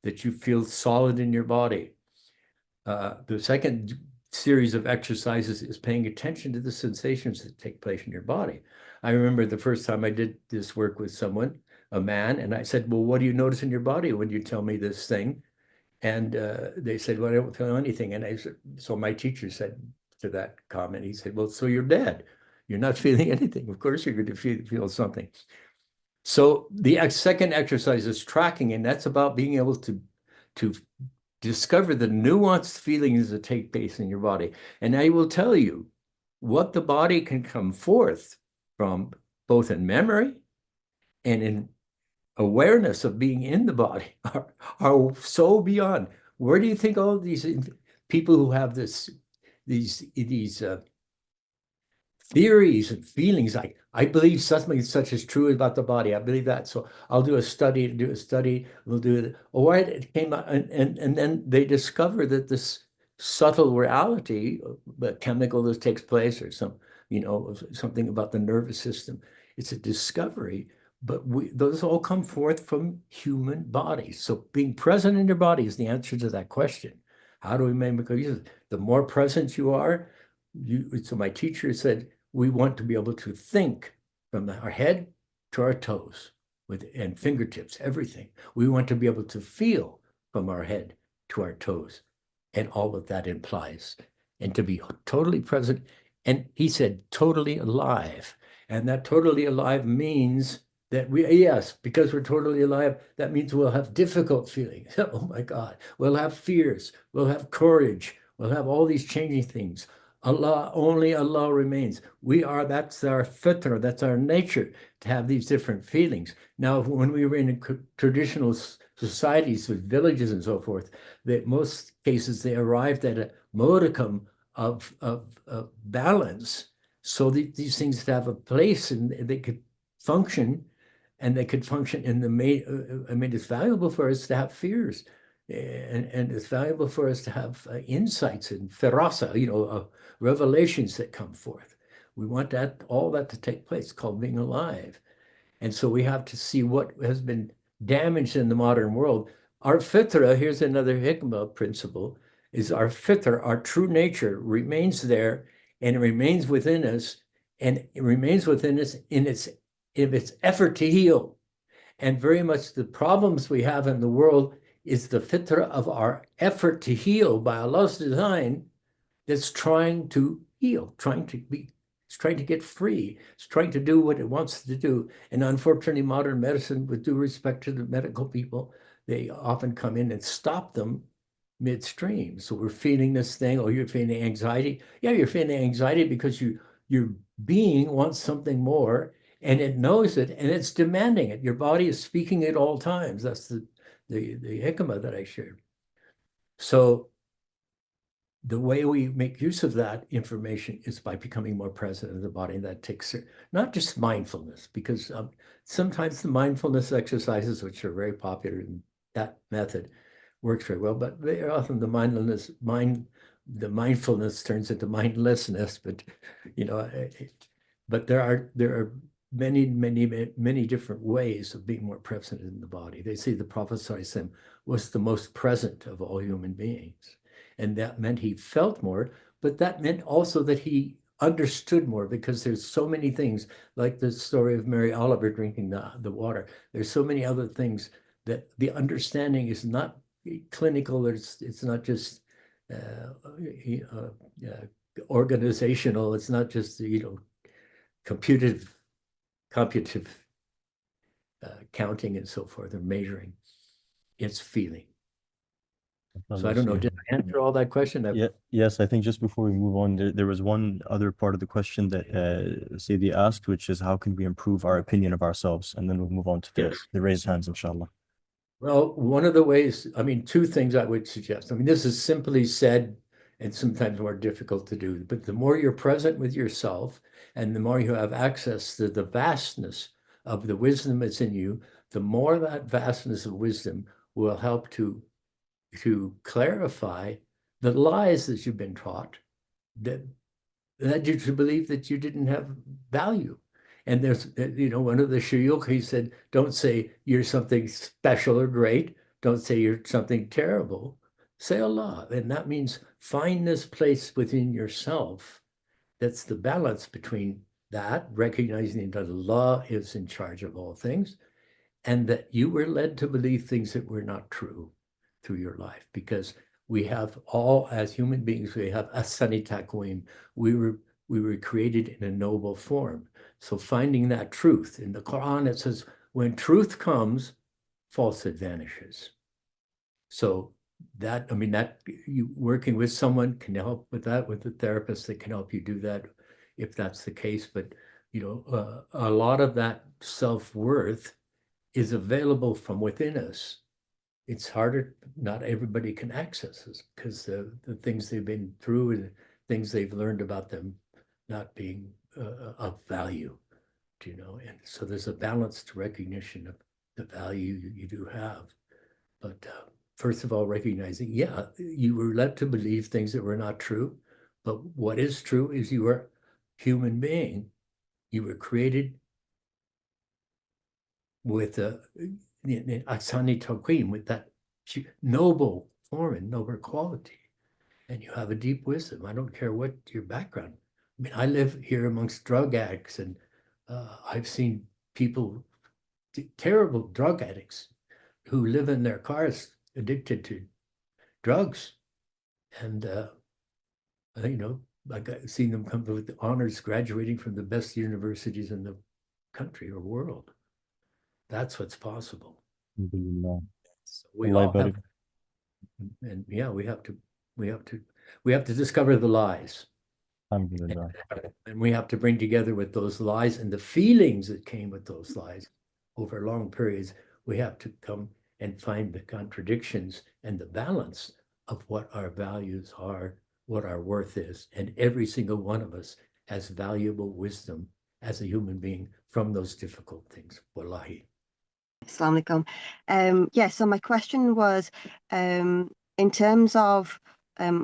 that you feel solid in your body. The second series of exercises is paying attention to the sensations that take place in your body. I remember the first time I did this work with someone, a man, and I said, well, what do you notice in your body when you tell me this thing? And they said, well, I don't feel anything. And I said, so my teacher said, to that comment. He said, well, so you're dead. You're not feeling anything. Of course, you're going to feel something. So the second exercise is tracking, and that's about being able to discover the nuanced feelings that take place in your body. And I will tell you what the body can come forth from, both in memory and in awareness of being in the body, are so beyond. Where do you think all these people who have these theories and feelings, like, I believe something such is true about the body, I believe that, so I'll do a study, we'll do it. Or it came out, and then they discover that this subtle reality, the chemical that takes place, or something about the nervous system, it's a discovery, but those all come forth from human bodies. So being present in your body is the answer to that question. How do we make use? The more present you are, so my teacher said, we want to be able to think from our head to our toes, and fingertips, everything. We want to be able to feel from our head to our toes, and all that that implies, and to be totally present. And he said, totally alive. And that totally alive means that yes, because we're totally alive, that means we'll have difficult feelings. Oh my God. We'll have fears. We'll have courage. We'll have all these changing things. Allah, only Allah remains. That's our fitra, that's our nature, to have these different feelings. Now, when we were in traditional societies with villages and so forth, that most cases they arrived at a modicum of balance, so that these things have a place and they could function, and they could function in the I mean, it's valuable for us to have fears. And it's valuable for us to have insights and firasa, revelations that come forth. We want all that to take place, called being alive. And so we have to see what has been damaged in the modern world. Our fitra, here's another Hikmah principle, is our fitra, our true nature, remains there, and it remains within us, and it remains within us in its effort to heal. And very much the problems we have in the world is the fitra of our effort to heal by Allah's design, that's trying to heal, it's trying to get free, it's trying to do what it wants to do. And unfortunately, modern medicine, with due respect to the medical people, they often come in and stop them midstream. So we're feeling this thing, oh, you're feeling anxiety. Yeah, you're feeling anxiety because your being wants something more, and it knows it, and it's demanding it. Your body is speaking at all times. That's the Hikmah that I shared. So the way we make use of that information is by becoming more present in the body. And that takes not just mindfulness, because sometimes the mindfulness exercises, which are very popular in that method, works very well, but very often the mindfulness turns into mindlessness. But but there are many different ways of being more present in the body. They say the Prophet ﷺ was the most present of all human beings. And that meant he felt more, but that meant also that he understood more, because there's so many things, like the story of Mary Oliver drinking the water. There's so many other things that the understanding is not clinical. It's not just organizational. It's not just computive counting and so forth, or measuring. It's feeling. So I don't know, did I answer all that question? Yes, I think just before we move on, there was one other part of the question that Sayyidi asked, which is how can we improve our opinion of ourselves? And then we'll move on to the raised hands, inshallah. Well, one of the ways, two things I would suggest. This is simply said and sometimes more difficult to do, but the more you're present with yourself, and the more you have access to the vastness of the wisdom that's in you, the more that vastness of wisdom will help to clarify the lies that you've been taught, that you should believe that you didn't have value. And there's, one of the shuyukh, he said, don't say you're something special or great. Don't say you're something terrible. Say Allah. And that means find this place within yourself that's the balance between that, recognizing that Allah is in charge of all things, and that you were led to believe things that were not true through your life. Because We have all, as human beings, we have asani takwim. We were created in a noble form. So finding that truth in the Quran, it says, when truth comes, falsehood vanishes. So that, I mean, that you working with someone can help with that, with a therapist that can help you do that if that's the case. But, you know, a lot of that self-worth is available from within us. It's harder, not everybody can access this because the things they've been through and things they've learned about them not being of value, you know. And so there's a balanced recognition of the value you do have. But first of all, recognizing, yeah, you were led to believe things that were not true. But what is true is you are a human being. You were created with Asani Takwim, with that noble form and noble quality. And you have a deep wisdom. I don't care what your background. I mean, I live here amongst drug addicts, and I've seen people, terrible drug addicts, who live in their cars addicted to drugs. And, you know, I've seen them come with honors graduating from the best universities in the country or world. That's what's possible. Alhamdulillah. So we Allah all have, barik. and yeah, we have to discover the lies. Alhamdulillah. And we have to bring together with those lies and the feelings that came with those lies over long periods. We have to come and find the contradictions and the balance of what our values are, what our worth is. And every single one of us has valuable wisdom as a human being from those difficult things. Wallahi. Assalamu alaikum. Yeah, so my question was, in terms of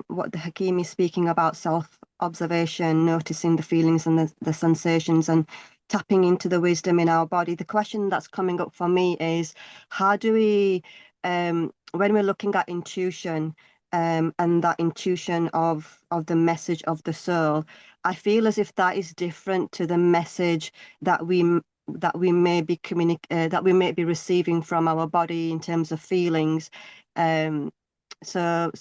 what the Hakim is speaking about, self-observation, noticing the feelings and the sensations and tapping into the wisdom in our body, the question that's coming up for me is, how do we, when we're looking at intuition, and that intuition of the message of the soul, I feel as if that is different to the message that we may be receiving from our body in terms of feelings. So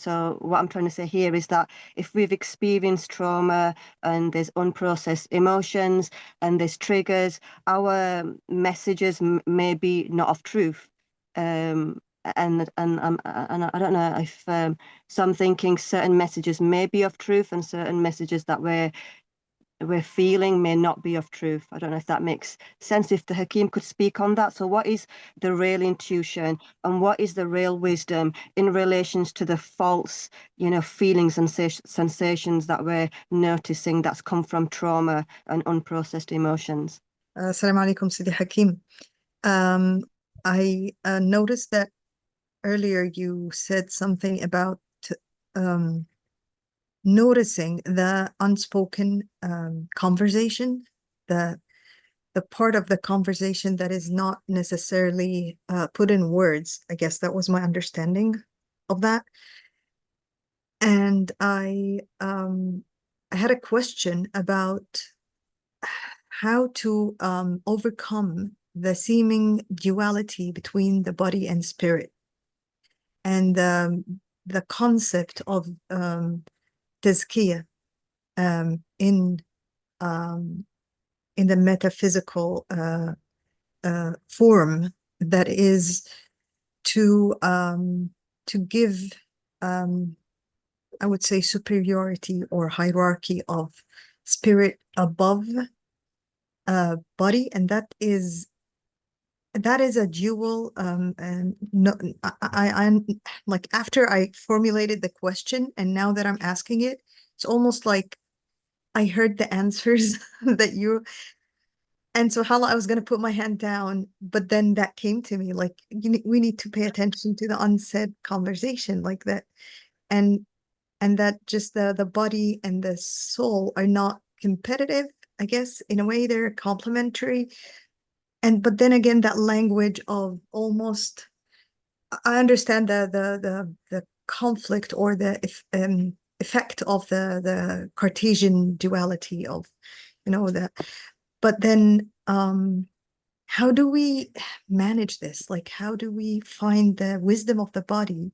what I'm trying to say here is that if we've experienced trauma and there's unprocessed emotions and there's triggers, our messages may be not of truth. And I don't know if so I'm thinking certain messages may be of truth and certain messages that we're feeling may not be of truth. I don't know if that makes sense, if the Hakim could speak on that. So what is the real intuition and what is the real wisdom in relations to the false, you know, feelings and sensations that we're noticing that's come from trauma and unprocessed emotions? Assalamu alaikum, Sidi Hakim. I noticed that earlier you said something about noticing the unspoken conversation, the part of the conversation that is not necessarily put in words. I guess that was my understanding of that. And I had a question about how to overcome the seeming duality between the body and spirit, and the concept of tazkiyah in the metaphysical form, that is to give I would say superiority or hierarchy of spirit above body, and that is a dual and no, I'm like, after I formulated the question and now that I'm asking it, it's almost like I heard the answers that you, and so how I was going to put my hand down, but then that came to me, like, we need to pay attention to the unsaid conversation, like that, and that just the body and the soul are not competitive, I guess, in a way they're complementary. But then again, that language of almost, I understand the conflict or the effect of the Cartesian duality of, you know, but then how do we manage this? Like, how do we find the wisdom of the body,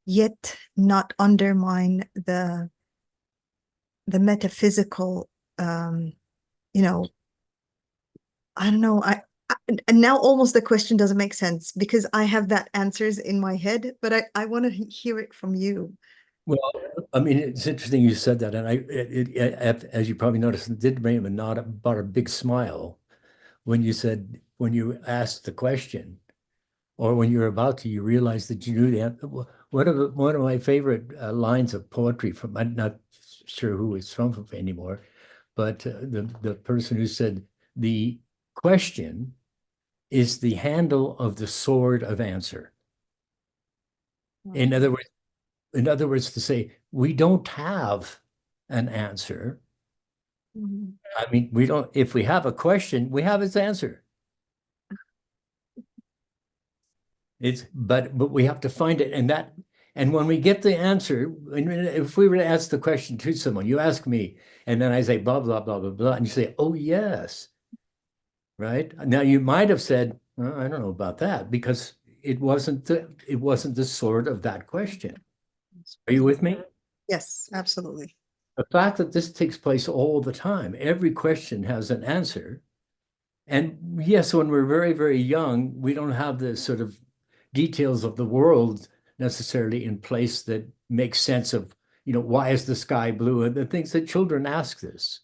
yet not undermine the metaphysical, you know, I don't know. And now almost the question doesn't make sense because I have that answers in my head, but I want to hear it from you. Well, I mean, it's interesting you said that, and as you probably noticed, it did bring him about a big smile when you asked the question, or when you're about to, you realize that you knew the answer. One of my favorite lines of poetry from, I'm not sure who it's from anymore, but the person who said, the question is the handle of the sword of answer. In other words, to say, we don't have an answer. Mhm. I mean, if we have a question, we have its answer. But we have to find it. And when we get the answer, if we were to ask the question to someone, you ask me, and then I say, blah, blah, blah, blah, blah, and you say, oh, yes. Right? Now you might have said, well, I don't know about that, because it wasn't the sort of that question. Are you with me? Yes, absolutely. The fact that this takes place all the time, every question has an answer. And yes, when we're very, very young, we don't have the sort of details of the world necessarily in place that make sense of, why is the sky blue? And the things that children ask this,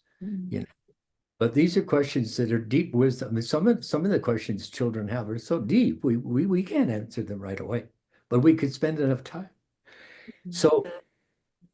But these are questions that are deep wisdom. I mean, some of the questions children have are so deep, we can't answer them right away, but we could spend enough time. So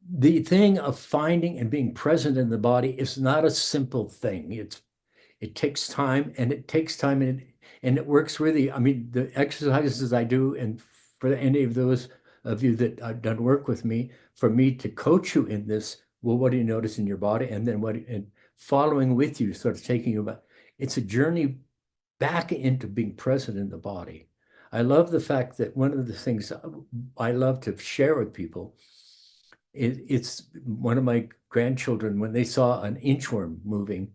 the thing of finding and being present in the body is not a simple thing. It takes time, and it works really. I mean, the exercises I do, and for any of those of you that have done work with me, for me to coach you in this, well, what do you notice in your body? And then and following with you, sort of taking you about, it's a journey back into being present in the body. I love the fact that one of the things I love to share with people, it's one of my grandchildren, when they saw an inchworm moving,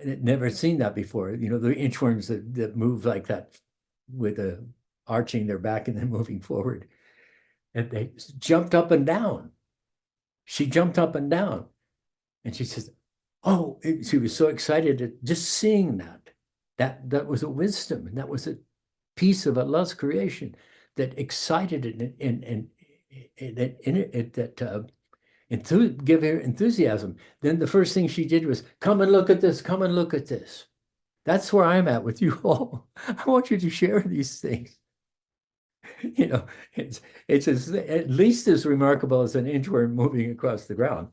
never seen that before. The inchworms that move like that with arching their back and then moving forward. And they jumped up and down. She jumped up and down. And she says, oh, she was so excited at just seeing that. That was a wisdom, and that was a piece of Allah's creation that excited it and give her enthusiasm. Then the first thing she did was, come and look at this, come and look at this. That's where I'm at with you all. I want you to share these things. It's at least as remarkable as an inchworm moving across the ground.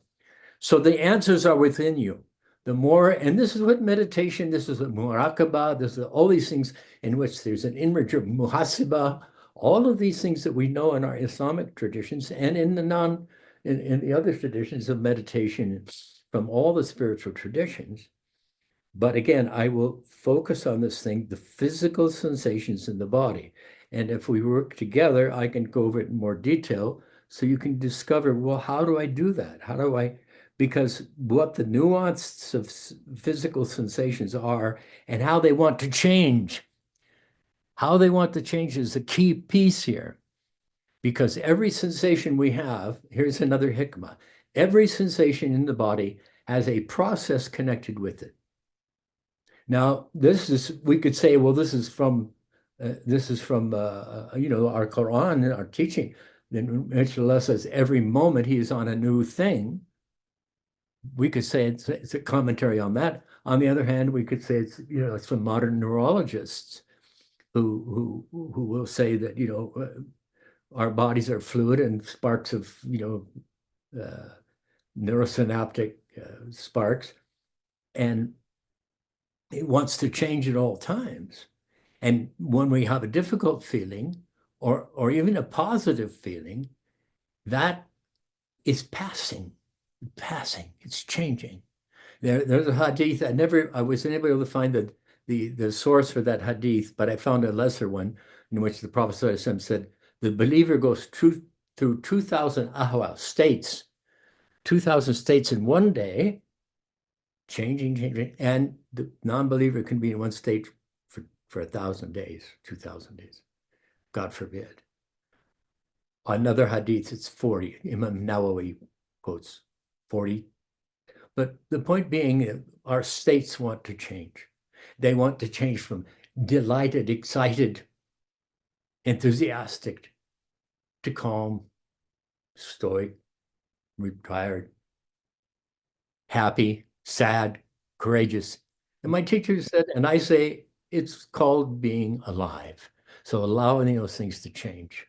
So the answers are within you. The more, and this is what meditation, this is what muraqabah, this is all these things in which there's an image of muhasibah, all of these things that we know in our Islamic traditions and in the other traditions of meditation from all the spiritual traditions. But again, I will focus on this thing, the physical sensations in the body. And if we work together, I can go over it in more detail so you can discover, well, how do I do that? Because what the nuance of physical sensations are and how they want to change. How they want to change is a key piece here. Because every sensation we have, here's another hikmah, every sensation in the body has a process connected with it. Now, we could say, well, this is from our Quran, our teaching. Then Allah says every moment he is on a new thing. We could say it's a commentary on that. On the other hand, we could say it's from modern neurologists who will say that our bodies are fluid and sparks of neurosynaptic sparks, and it wants to change at all times. And when we have a difficult feeling or even a positive feeling, that is passing. It's changing. There's a hadith. I wasn't able to find the source for that hadith, but I found a lesser one in which the Prophet said, the believer goes through 2,000 ahwal states, 2,000 states in one day, changing, and the non-believer can be in one state for 1,000 days, 2,000 days. God forbid. Another hadith, it's 40. Imam Nawawi quotes 40. But the point being, our states want to change. They want to change from delighted, excited, enthusiastic to calm, stoic, retired, happy, sad, courageous. And my teacher said, and I say, it's called being alive. So allowing those things to change.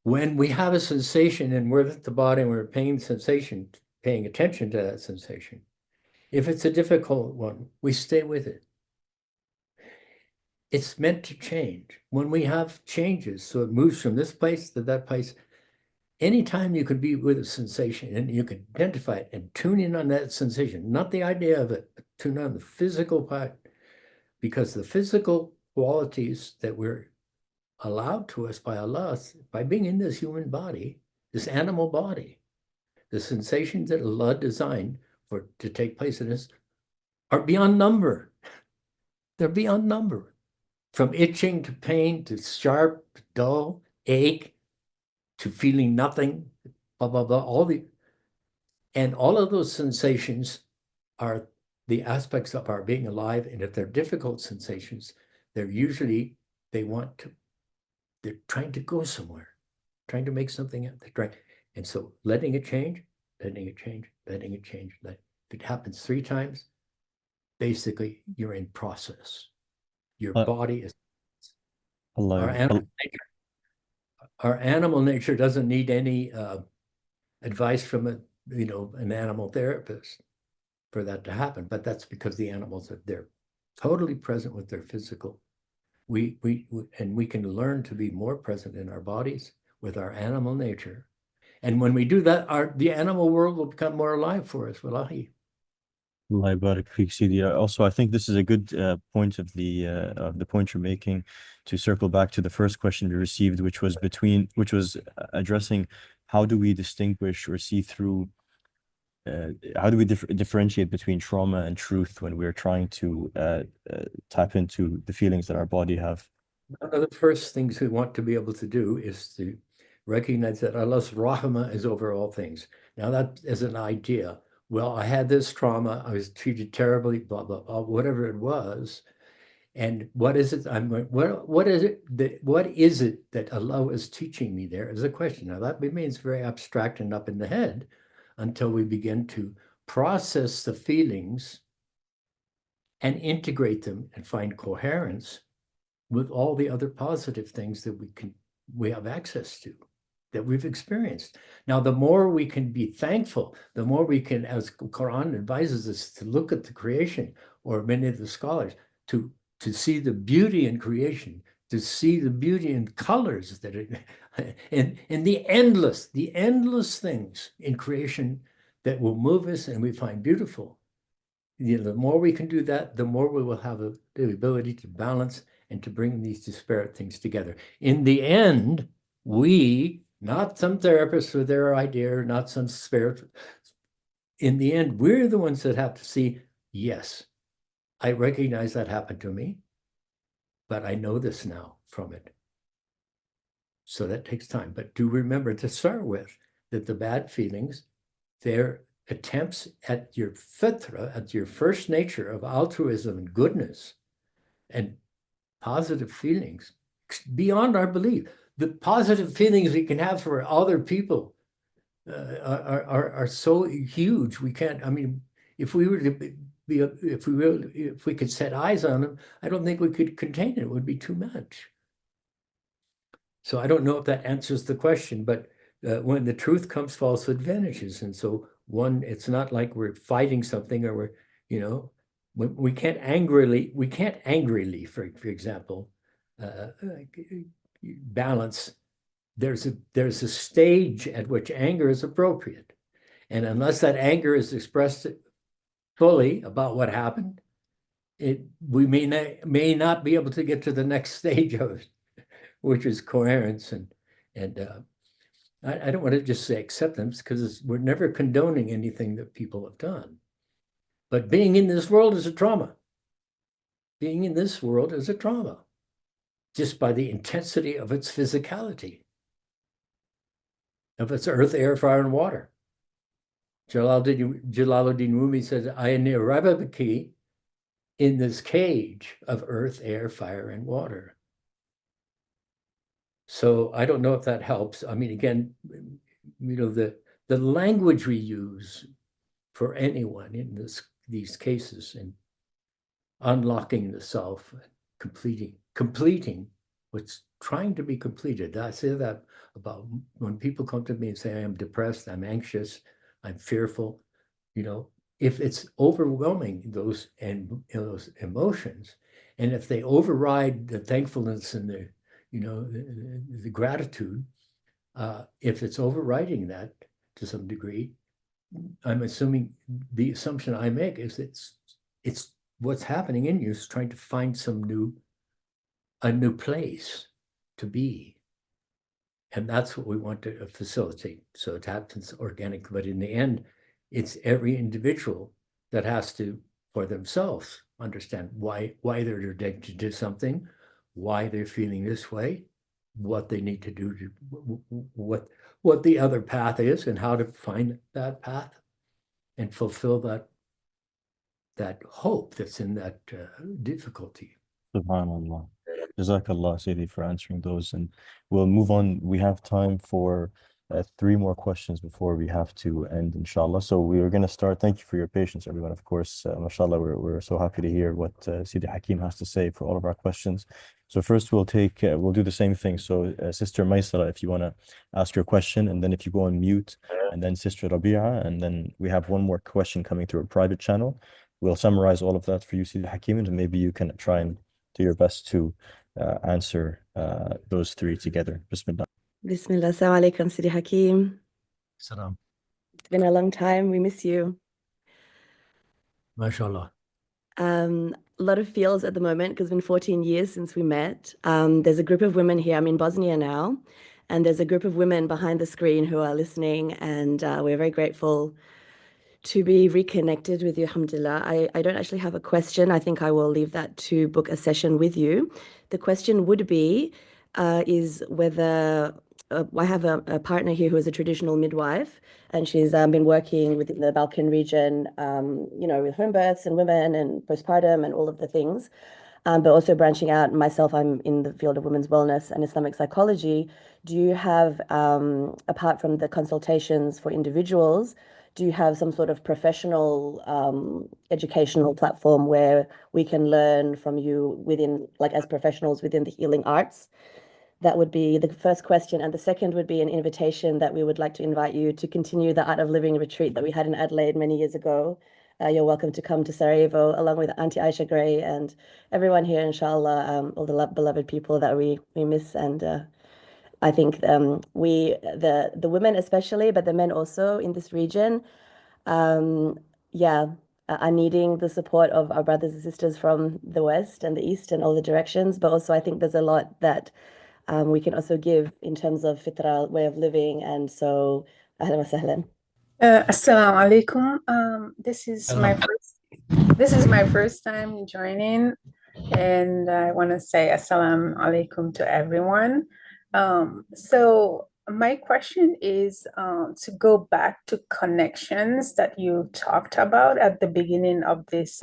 When we have a sensation and we're at the body and we're paying sensation, paying attention to that sensation, if it's a difficult one, we stay with it. It's meant to change. When we have changes, so it moves from this place to that place, anytime you could be with a sensation and you can identify it and tune in on that sensation, not the idea of it, but tune on the physical part, because the physical qualities that we're allowed to us by Allah, by being in this human body, this animal body, the sensations that Allah designed for to take place in us are beyond number. They're beyond number. From itching to pain to sharp, dull, ache, to feeling nothing, blah, blah, blah, and all of those sensations are the aspects of our being alive. And if they're difficult sensations, they're usually, they're trying to go somewhere, trying to make something out. And so letting it change, letting it change, letting it change. If it happens 3 times, basically you're in process. Your body is our animal nature doesn't need any advice from an animal therapist for that to happen. But that's because the animals they're totally present with their physical. We can learn to be more present in our bodies with our animal nature. And when we do that, the animal world will become more alive for us. Wallahi. Allah barak feek, Sidi. Also, I think this is a good point of the point you're making, to circle back to the first question we received, which was addressing how do we distinguish or see through, how do we differentiate between trauma and truth when we're trying to tap into the feelings that our body have? One of the first things we want to be able to do is to recognize that Allah's rahmah is over all things. Now that is an idea. Well, I had this trauma, I was treated terribly, blah, blah, blah, whatever it was. And what is it? What is it that Allah is teaching me there is a question. Now that remains very abstract and up in the head until we begin to process the feelings and integrate them and find coherence with all the other positive things that we have access to, that we've experienced. Now, the more we can be thankful, the more we can, as Quran advises us, to look at the creation, or many of the scholars, to see the beauty in creation, to see the beauty in colors that and the endless things in creation that will move us and we find beautiful. The more we can do that, the more we will have the ability to balance and to bring these disparate things together. In the end, not some therapists with their idea, not some spirit. In the end, we're the ones that have to see, yes, I recognize that happened to me, but I know this now from it. So that takes time. But do remember to start with that the bad feelings, they're attempts at your fitra, at your first nature of altruism and goodness and positive feelings beyond our belief. The positive feelings we can have for other people are so huge. We can't. I mean, if we were to if we could set eyes on them, I don't think we could contain it. It would be too much. So I don't know if that answers the question. But when the truth comes, falsehood vanishes, and so it's not like we're fighting something, or we can't angrily, for example, balance. There's a stage at which anger is appropriate, and unless that anger is expressed fully about what happened, we may not be able to get to the next stage of it, which is coherence. And I don't want to just say acceptance, because we're never condoning anything that people have done. But being in this world is a trauma. Being in this world is a trauma, just by the intensity of its physicality. If it's earth, air, fire, and water. Jalaluddin Rumi says, I am irrevocably in this cage of earth, air, fire, and water. So I don't know if that helps. I mean, again, the language we use for anyone in these cases and unlocking the self, completing what's trying to be completed. I say that about when people come to me and say, I'm depressed, I'm anxious, I'm fearful, if it's overwhelming those emotions, and if they override the thankfulness and the gratitude, if it's overriding that to some degree, I'm assuming the assumption I make is it's what's happening in you is trying to find a new place to be. And that's what we want to facilitate. So it happens organic, but in the end, it's every individual that has to, for themselves, understand why they're addicted to do something, why they're feeling this way, what they need to do, what the other path is, and how to find that path and fulfill that hope that's in that difficulty. SubhanAllah. Jazakallah, Sayyidi, for answering those. And we'll move on. We have time for 3 more questions before we have to end, inshallah. So we are going to start. Thank you for your patience, everyone. Of course, mashallah, we're so happy to hear what Sayyidi Hakim has to say for all of our questions. So first we'll do the same thing. So Sister Maysara, if you want to ask your question, and then if you go on mute, and then Sister Rabi'a, and then we have one more question coming through a private channel. We'll summarize all of that for you, Sayyidi Hakim, and maybe you can try and do your best to answer those 3 together. Bismillah. Bismillah. Assalamu alaikum, Sidi Hakim. Salam. It's been a long time. We miss you. MashaAllah. A lot of feels at the moment because it's been 14 years since we met. There's a group of women here. I'm in Bosnia now, and there's a group of women behind the screen who are listening, and we're very grateful to be reconnected with you, alhamdulillah. I don't actually have a question. I think I will leave that to book a session with you. The question would be, is whether I have a partner here who is a traditional midwife, and she's been working within the Balkan region, with home births and women and postpartum and all of the things, but also branching out. Myself, I'm in the field of women's wellness and Islamic psychology. Do you have, apart from the consultations for individuals, do you have some sort of professional educational platform where we can learn from you within, like as professionals within the healing arts? That would be the first question. And the second would be an invitation that we would like to invite you to continue the Art of Living retreat that we had in Adelaide many years ago. You're welcome to come to Sarajevo along with Auntie Aisha Gray and everyone here, inshallah, all the beloved people that we miss. And I think the women especially, but the men also in this region, are needing the support of our brothers and sisters from the West and the East and all the directions. But also I think there's a lot that we can also give in terms of fitra, way of living. And so, ahlan wa sahlan. Assalamu alaikum. This is my first time joining, and I want to say assalamu alaikum to everyone. So my question is to go back to connections that you talked about at the beginning of this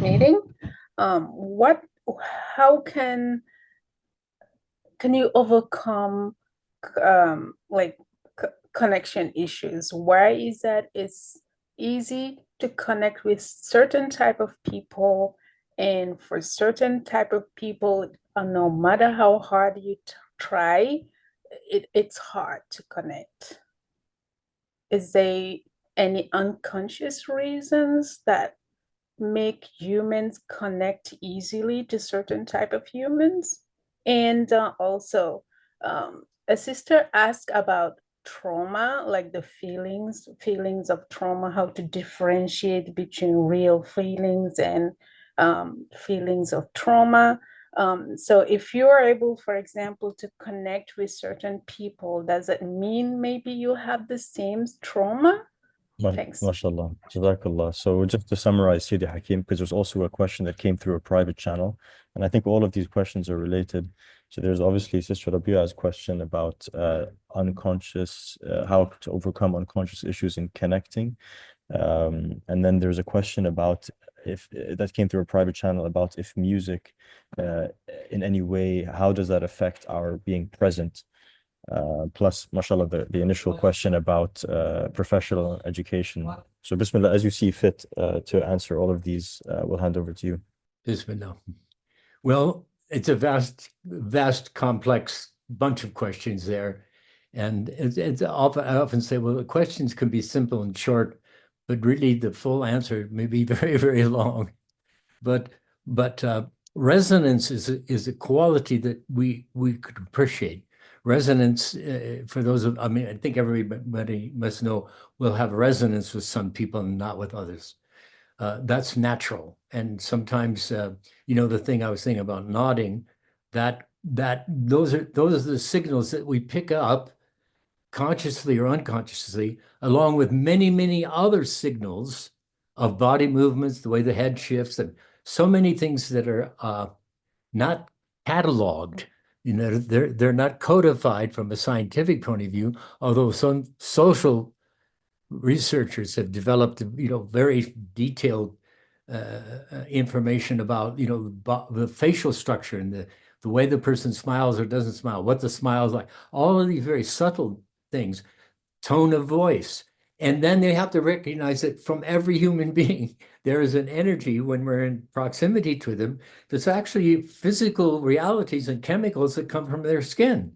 meeting. How can you overcome connection issues? Why is that it's easy to connect with certain type of people, and for certain type of people, no matter how hard you try, it's hard to connect? Is there any unconscious reasons that make humans connect easily to certain type of humans? And also, a sister asked about trauma, like the feelings of trauma, how to differentiate between real feelings and feelings of trauma. So if you are able, for example, to connect with certain people, does it mean maybe you have the same trauma? Thanks. MashaAllah. Jazakallah. So just to summarize, Sayyidi Hakim, because there's also a question that came through a private channel, and I think all of these questions are related. So there's obviously Sister Rabia's question about unconscious, how to overcome unconscious issues in connecting. And then there's a question about if that came through a private channel about if music in any way, how does that affect our being present? Plus, mashallah, the initial question about professional education. So bismillah, as you see fit to answer all of these, we'll hand over to you. Bismillah. Well, it's a vast, complex bunch of questions there. And I often say, well, the questions can be simple and short, but really the full answer may be very, very long. But resonance is a quality that we could appreciate. Resonance, for those of, I mean, I think everybody must know, will have resonance with some people and not with others. That's natural. And sometimes, you know, the thing I was saying about nodding, those are the signals that we pick up consciously or unconsciously, along with many, many other signals of body movements, the way the head shifts, and so many things that are not cataloged. You know, they're not codified from a scientific point of view, although some social researchers have developed, you know, very detailed information about, you know, the facial structure and the way the person smiles or doesn't smile, what the smile is like, all of these very subtle things, tone of voice. And then they have to recognize that from every human being, there is an energy when we're in proximity to them that's actually physical realities and chemicals that come from their skin,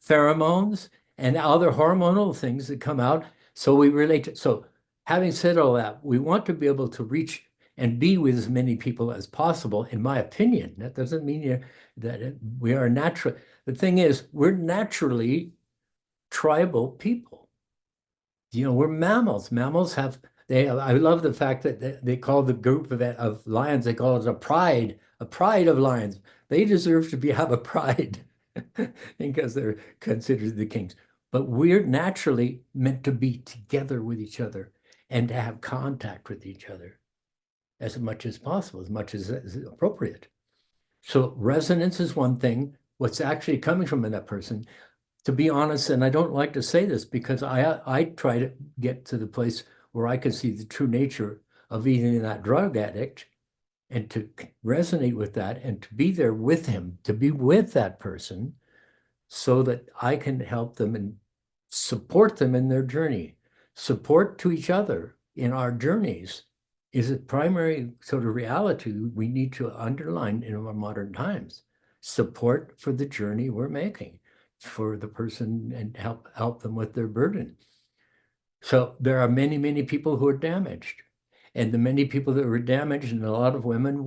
pheromones and other hormonal things that come out. So we relate to, so having said all that, we want to be able to reach and be with as many people as possible, in my opinion. That doesn't mean that we are natural. The thing is, we're naturally tribal people. You know, we're mammals. Mammals have, I love the fact that they call the group of lions, they call it a pride of lions. They deserve to have a pride because they're considered the kings. But we're naturally meant to be together with each other and to have contact with each other as much as possible, as much as appropriate. So resonance is one thing. What's actually coming from that person, to be honest, and I don't like to say this because I try to get to the place where I can see the true nature of even that drug addict and to resonate with that and to be there with him, to be with that person so that I can help them and support them in their journey. Support to each other in our journeys is a primary sort of reality we need to underline in our modern times. Support for the journey we're making for the person and help them with their burden. So there are many, many people who are damaged. And the many people that were damaged, and a lot of women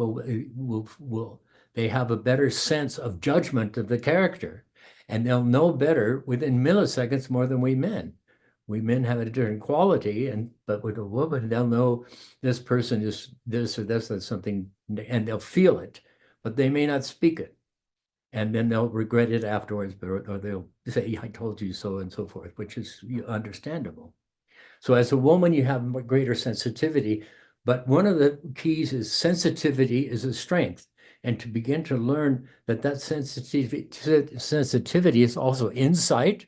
they have a better sense of judgment of the character. And they'll know better within milliseconds more than we men. We men have a different quality, but with a woman, they'll know this person is this or this, that's something, and they'll feel it, but they may not speak it. And then they'll regret it afterwards, or they'll say, I told you so, and so forth, which is understandable. So as a woman, you have greater sensitivity, but one of the keys is sensitivity is a strength. And to begin to learn that sensitivity is also insight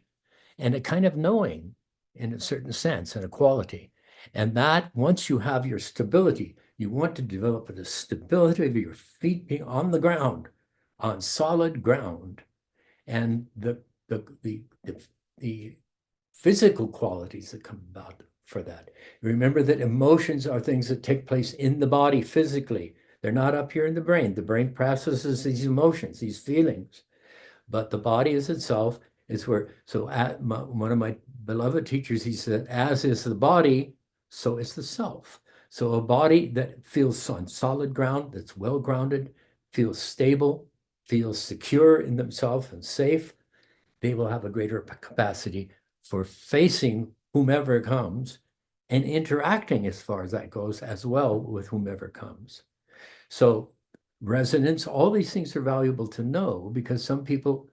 and a kind of knowing in a certain sense and a quality. And that once you have your stability, you want to develop the stability of your feet being on the ground, on solid ground, and the physical qualities that come about for that. Remember that emotions are things that take place in the body physically. They're not up here in the brain. The brain processes these emotions, these feelings, but the body is itself is where, so one of my beloved teachers, he said, as is the body, so is the self. So a body that feels on solid ground, that's well grounded, feels stable, feels secure in themselves and safe, they will have a greater capacity for facing whomever comes and interacting as far as that goes as well with whomever comes. So resonance, all these things are valuable to know because some people,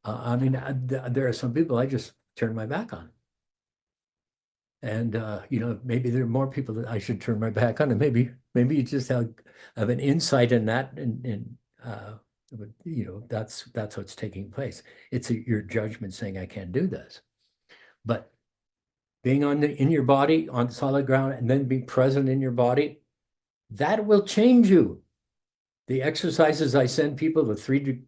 there are some people I just turn my back on. And, you know, maybe there are more people that I should turn my back on, and maybe you just have an insight in that and But, you know, that's what's taking place. It's your judgment saying, I can't do this. But being in your body on solid ground and then being present in your body, that will change you. The exercises I send people, the three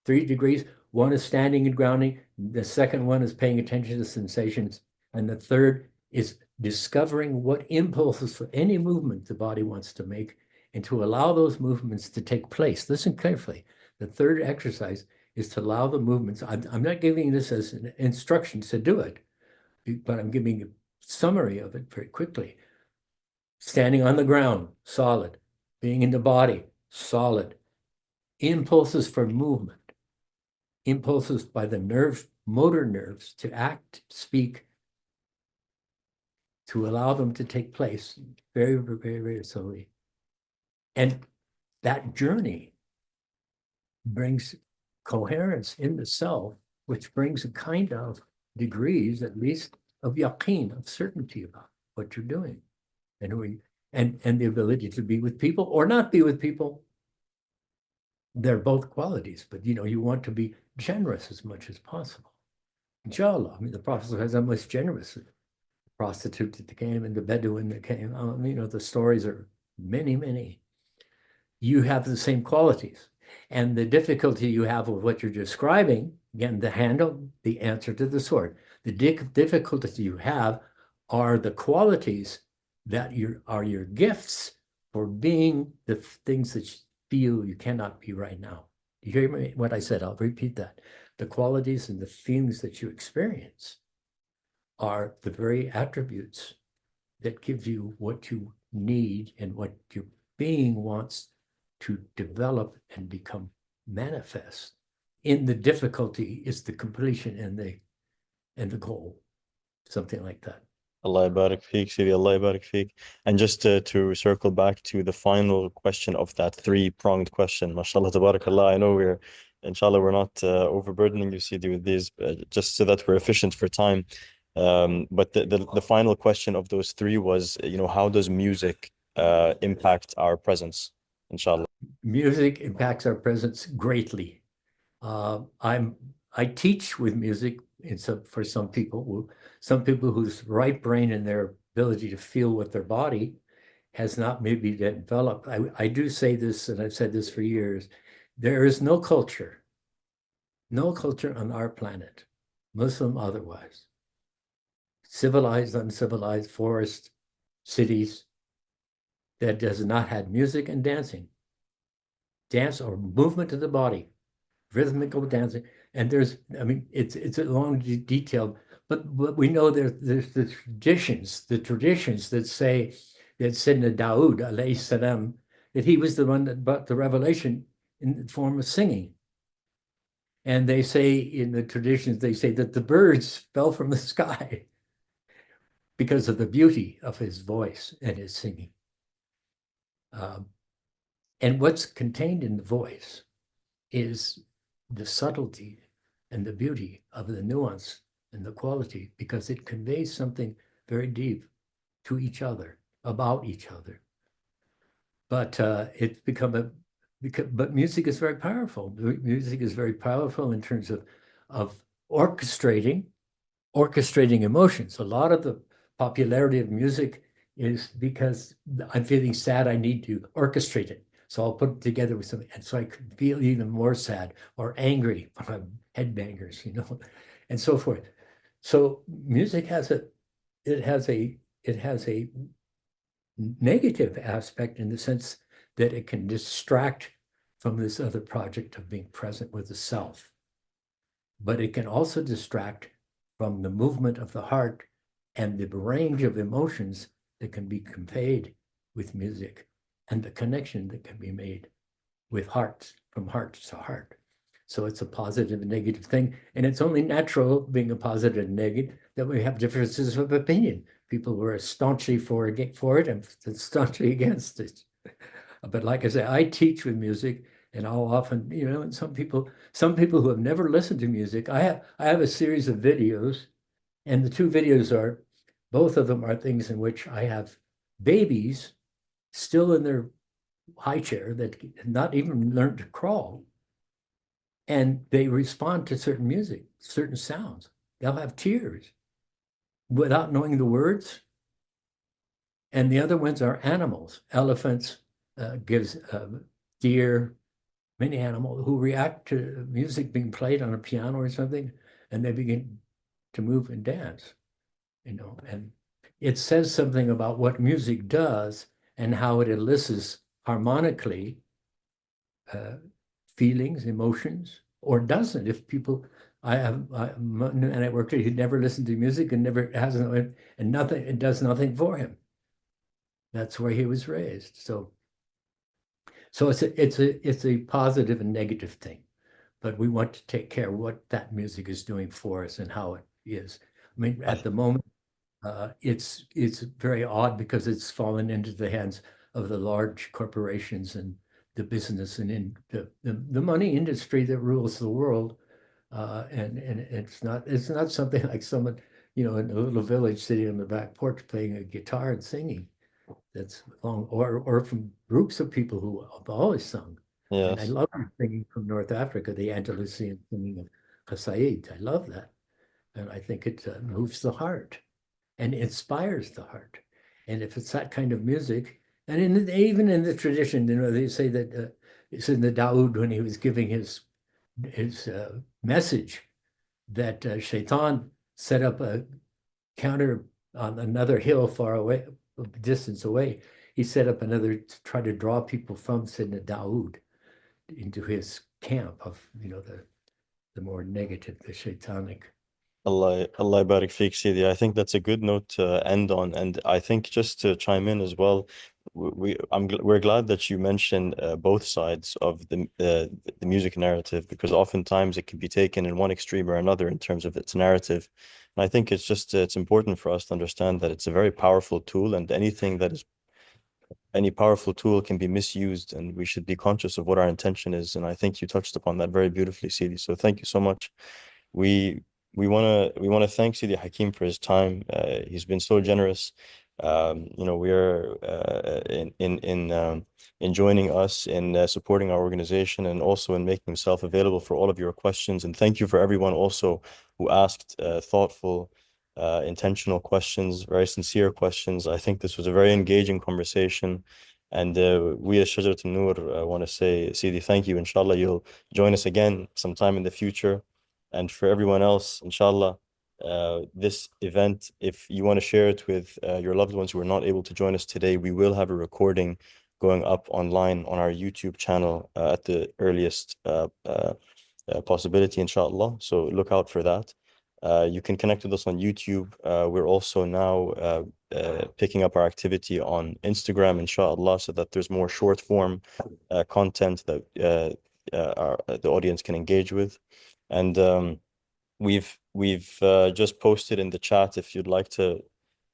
degrees, one is standing and grounding. The second one is paying attention to sensations. And the third is discovering what impulses for any movement the body wants to make and to allow those movements to take place. Listen carefully. The third exercise is to allow the movements. I'm not giving this as an instruction to do it, but I'm giving a summary of it very quickly. Standing on the ground, solid. Being in the body, solid. Impulses for movement. Impulses by the motor nerves to act, speak, to allow them to take place very, very, very slowly. And that journey brings coherence in the self, which brings a kind of degrees, at least, of yaqeen, of certainty about what you're doing. And the ability to be with people or not be with people. They're both qualities, but you know, you want to be generous as much as possible. Inshallah, I mean, the Prophet was most generous. The prostitute that came and the Bedouin that came, you know, the stories are many, many. You have the same qualities. And the difficulty you have with what you're describing, again, the handle, the answer to the sword. The difficulties you have are the qualities that are your gifts for being the things that you feel you cannot be right now. You hear me? What I said, I'll repeat that. The qualities and the feelings that you experience are the very attributes that give you what you need and what your being wants to develop and become manifest. In the difficulty is the completion and the goal, something like that. Allah barak feek, Sidi, Allah barak feek. And just to circle back to the final question of that three-pronged question, mashallah, tabarakallah, I know inshallah, we're not overburdening you, Sidi, with these, just so that we're efficient for time. But the final question of those three was, you know, how does music impact our presence, inshallah? Music impacts our presence greatly. I teach with music for some people whose right brain and their ability to feel with their body has not maybe developed. I do say this, and I've said this for years. There is no culture on our planet, Muslim otherwise, civilized, uncivilized, forest, cities, that does not have music and dancing. Dance or movement of the body, rhythmical dancing. And it's a long detail, but we know there's the traditions that say that Sayyidina Dawood, alayhi salam, that he was the one that brought the revelation in the form of singing. And they say in the traditions, they say that the birds fell from the sky because of the beauty of his voice and his singing. And what's contained in the voice is the subtlety and the beauty of the nuance and the quality, because it conveys something very deep to each other, about each other. But it's but music is very powerful. Music is very powerful in terms of orchestrating emotions. A lot of the popularity of music is because I'm feeling sad, I need to orchestrate it. So I'll put it together with something, and so I could feel even more sad or angry when I'm headbangers, you know, and so forth. So music has a negative aspect in the sense that it can distract from this other project of being present with the self. But it can also distract from the movement of the heart and the range of emotions that can be conveyed with music, and the connection that can be made with hearts, from heart to heart. So it's a positive and negative thing. And it's only natural, being a positive and negative, that we have differences of opinion. People who are staunchly for it and staunchly against it. But like I say, I teach with music, and I'll often, you know, and some people who have never listened to music, I have a series of videos, and the two videos both of them are things in which I have babies still in their high chair that have not even learned to crawl, and they respond to certain music, certain sounds. They'll have tears without knowing the words. And the other ones are animals. Elephants, deer, many animals who react to music being played on a piano or something, and they begin to move and dance, and it says something about what music does and how it elicits harmonically feelings, emotions, or doesn't. If people, and I worked with, he'd never listened to music and never hasn't, and nothing, it does nothing for him. That's where he was raised. So it's a positive and negative thing, but we want to take care of what that music is doing for us and how it is. I mean, at the moment, it's very odd because it's fallen into the hands of the large corporations and the business and in the money industry that rules the world. And it's not something like someone, in a little village sitting on the back porch playing a guitar and singing. That's long, or from groups of people who have always sung. And I Yes. love singing from North Africa, the Andalusian singing of Qasaid. I love that. And I think it moves the heart and inspires the heart. And if it's that kind of music, and even in the tradition, they say that it's in the Dawood when he was giving his message that Shaitan set up a counter on another hill far away, a distance away. He set up another to try to draw people from Sidna Dawood into his camp of, the more negative, the Shaitanic. Allah barik feek, Sidi. I think that's a good note to end on. And I think just to chime in as well, we're glad that you mentioned both sides of the music narrative, because oftentimes it can be taken in one extreme or another in terms of its narrative. And I think it's important for us to understand that it's a very powerful tool, and any powerful tool can be misused, and we should be conscious of what our intention is. And I think you touched upon that very beautifully, Sidi. So thank you so much. We want to thank Sidi Hakim for his time. He's been so generous. We're in joining us in supporting our organization, and also in making himself available for all of your questions. And thank you for everyone also who asked thoughtful, intentional questions, very sincere questions. I think this was a very engaging conversation. And we as Shajarat al-Nur want to say, Sidi, thank you. Inshallah, you'll join us again sometime in the future. And for everyone else, inshallah, this event, if you want to share it with your loved ones who are not able to join us today, we will have a recording going up online on our YouTube channel at the earliest possibility, inshallah. So look out for that. You can connect with us on YouTube. We're also now picking up our activity on Instagram, inshallah, so that there's more short form content that the audience can engage with. And we've just posted in the chat, if you'd like to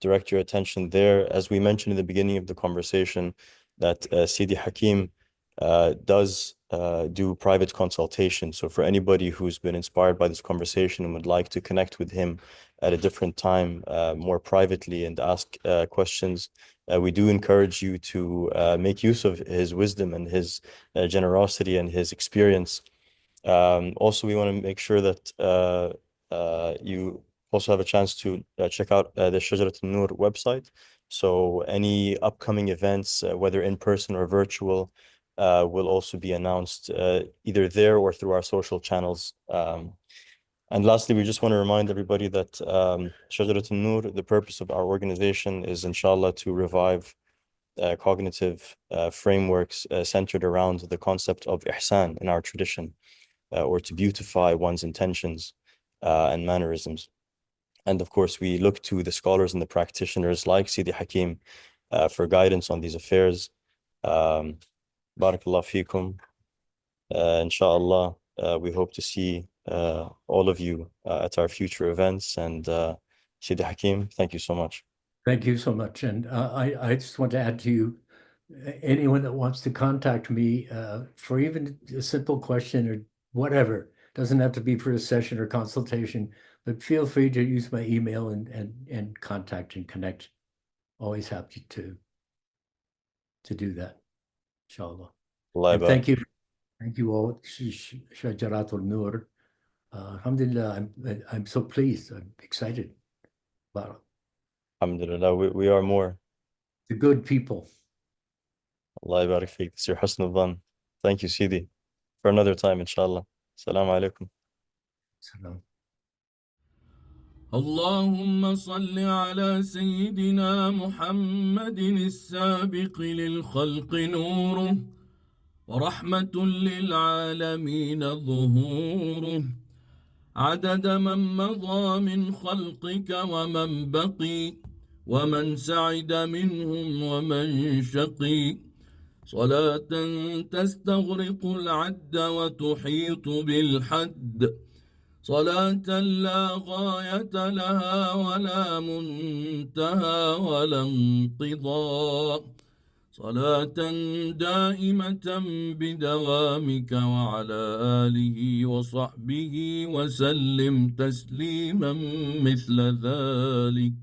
direct your attention there, as we mentioned in the beginning of the conversation, that Sidi Hakim does do private consultation. So for anybody who's been inspired by this conversation and would like to connect with him at a different time, more privately, and ask questions, we do encourage you to make use of his wisdom and his generosity and his experience. Also, we want to make sure that you also have a chance to check out the Shajarat al-Nur website. So any upcoming events, whether in person or virtual, will also be announced either there or through our social channels. And lastly, we just want to remind everybody that Shajarat al-Nur, the purpose of our organization is, inshallah, to revive cognitive frameworks centered around the concept of ihsan in our tradition, or to beautify one's intentions and mannerisms. And of course, we look to the scholars and the practitioners like Sidi Hakim for guidance on these affairs. Barakallah feekum. Inshallah, we hope to see all of you at our future events. And Sidi Hakim, thank you so much. Thank you so much. And I just want to add to you, anyone that wants to contact me for even a simple question or whatever, doesn't have to be for a session or consultation, but feel free to use my email and contact and connect. Always happy to do that, inshallah. And thank you Thank you all, Shajaratul Nur. Alhamdulillah, I'm so pleased. I'm excited about Alhamdulillah, we are more. the good people. Allah يبارك فيك. It's your حسن الظن. Thank you, Sidi. For another time, inshallah. Assalamu alaikum. Salam. اللهم صل على سيدنا محمد السابق للخلق نوره ورحمة للعالمين ظهوره عدد من مضى من خلقك ومن بقي ومن سعد منهم ومن شقي صلاة تستغرق العد وتحيط بالحد صلاة لا غاية لها ولا منتهى ولا انقضاء صلاة دائمة بدوامك وعلى آله وصحبه وسلم تسليما مثل ذلك.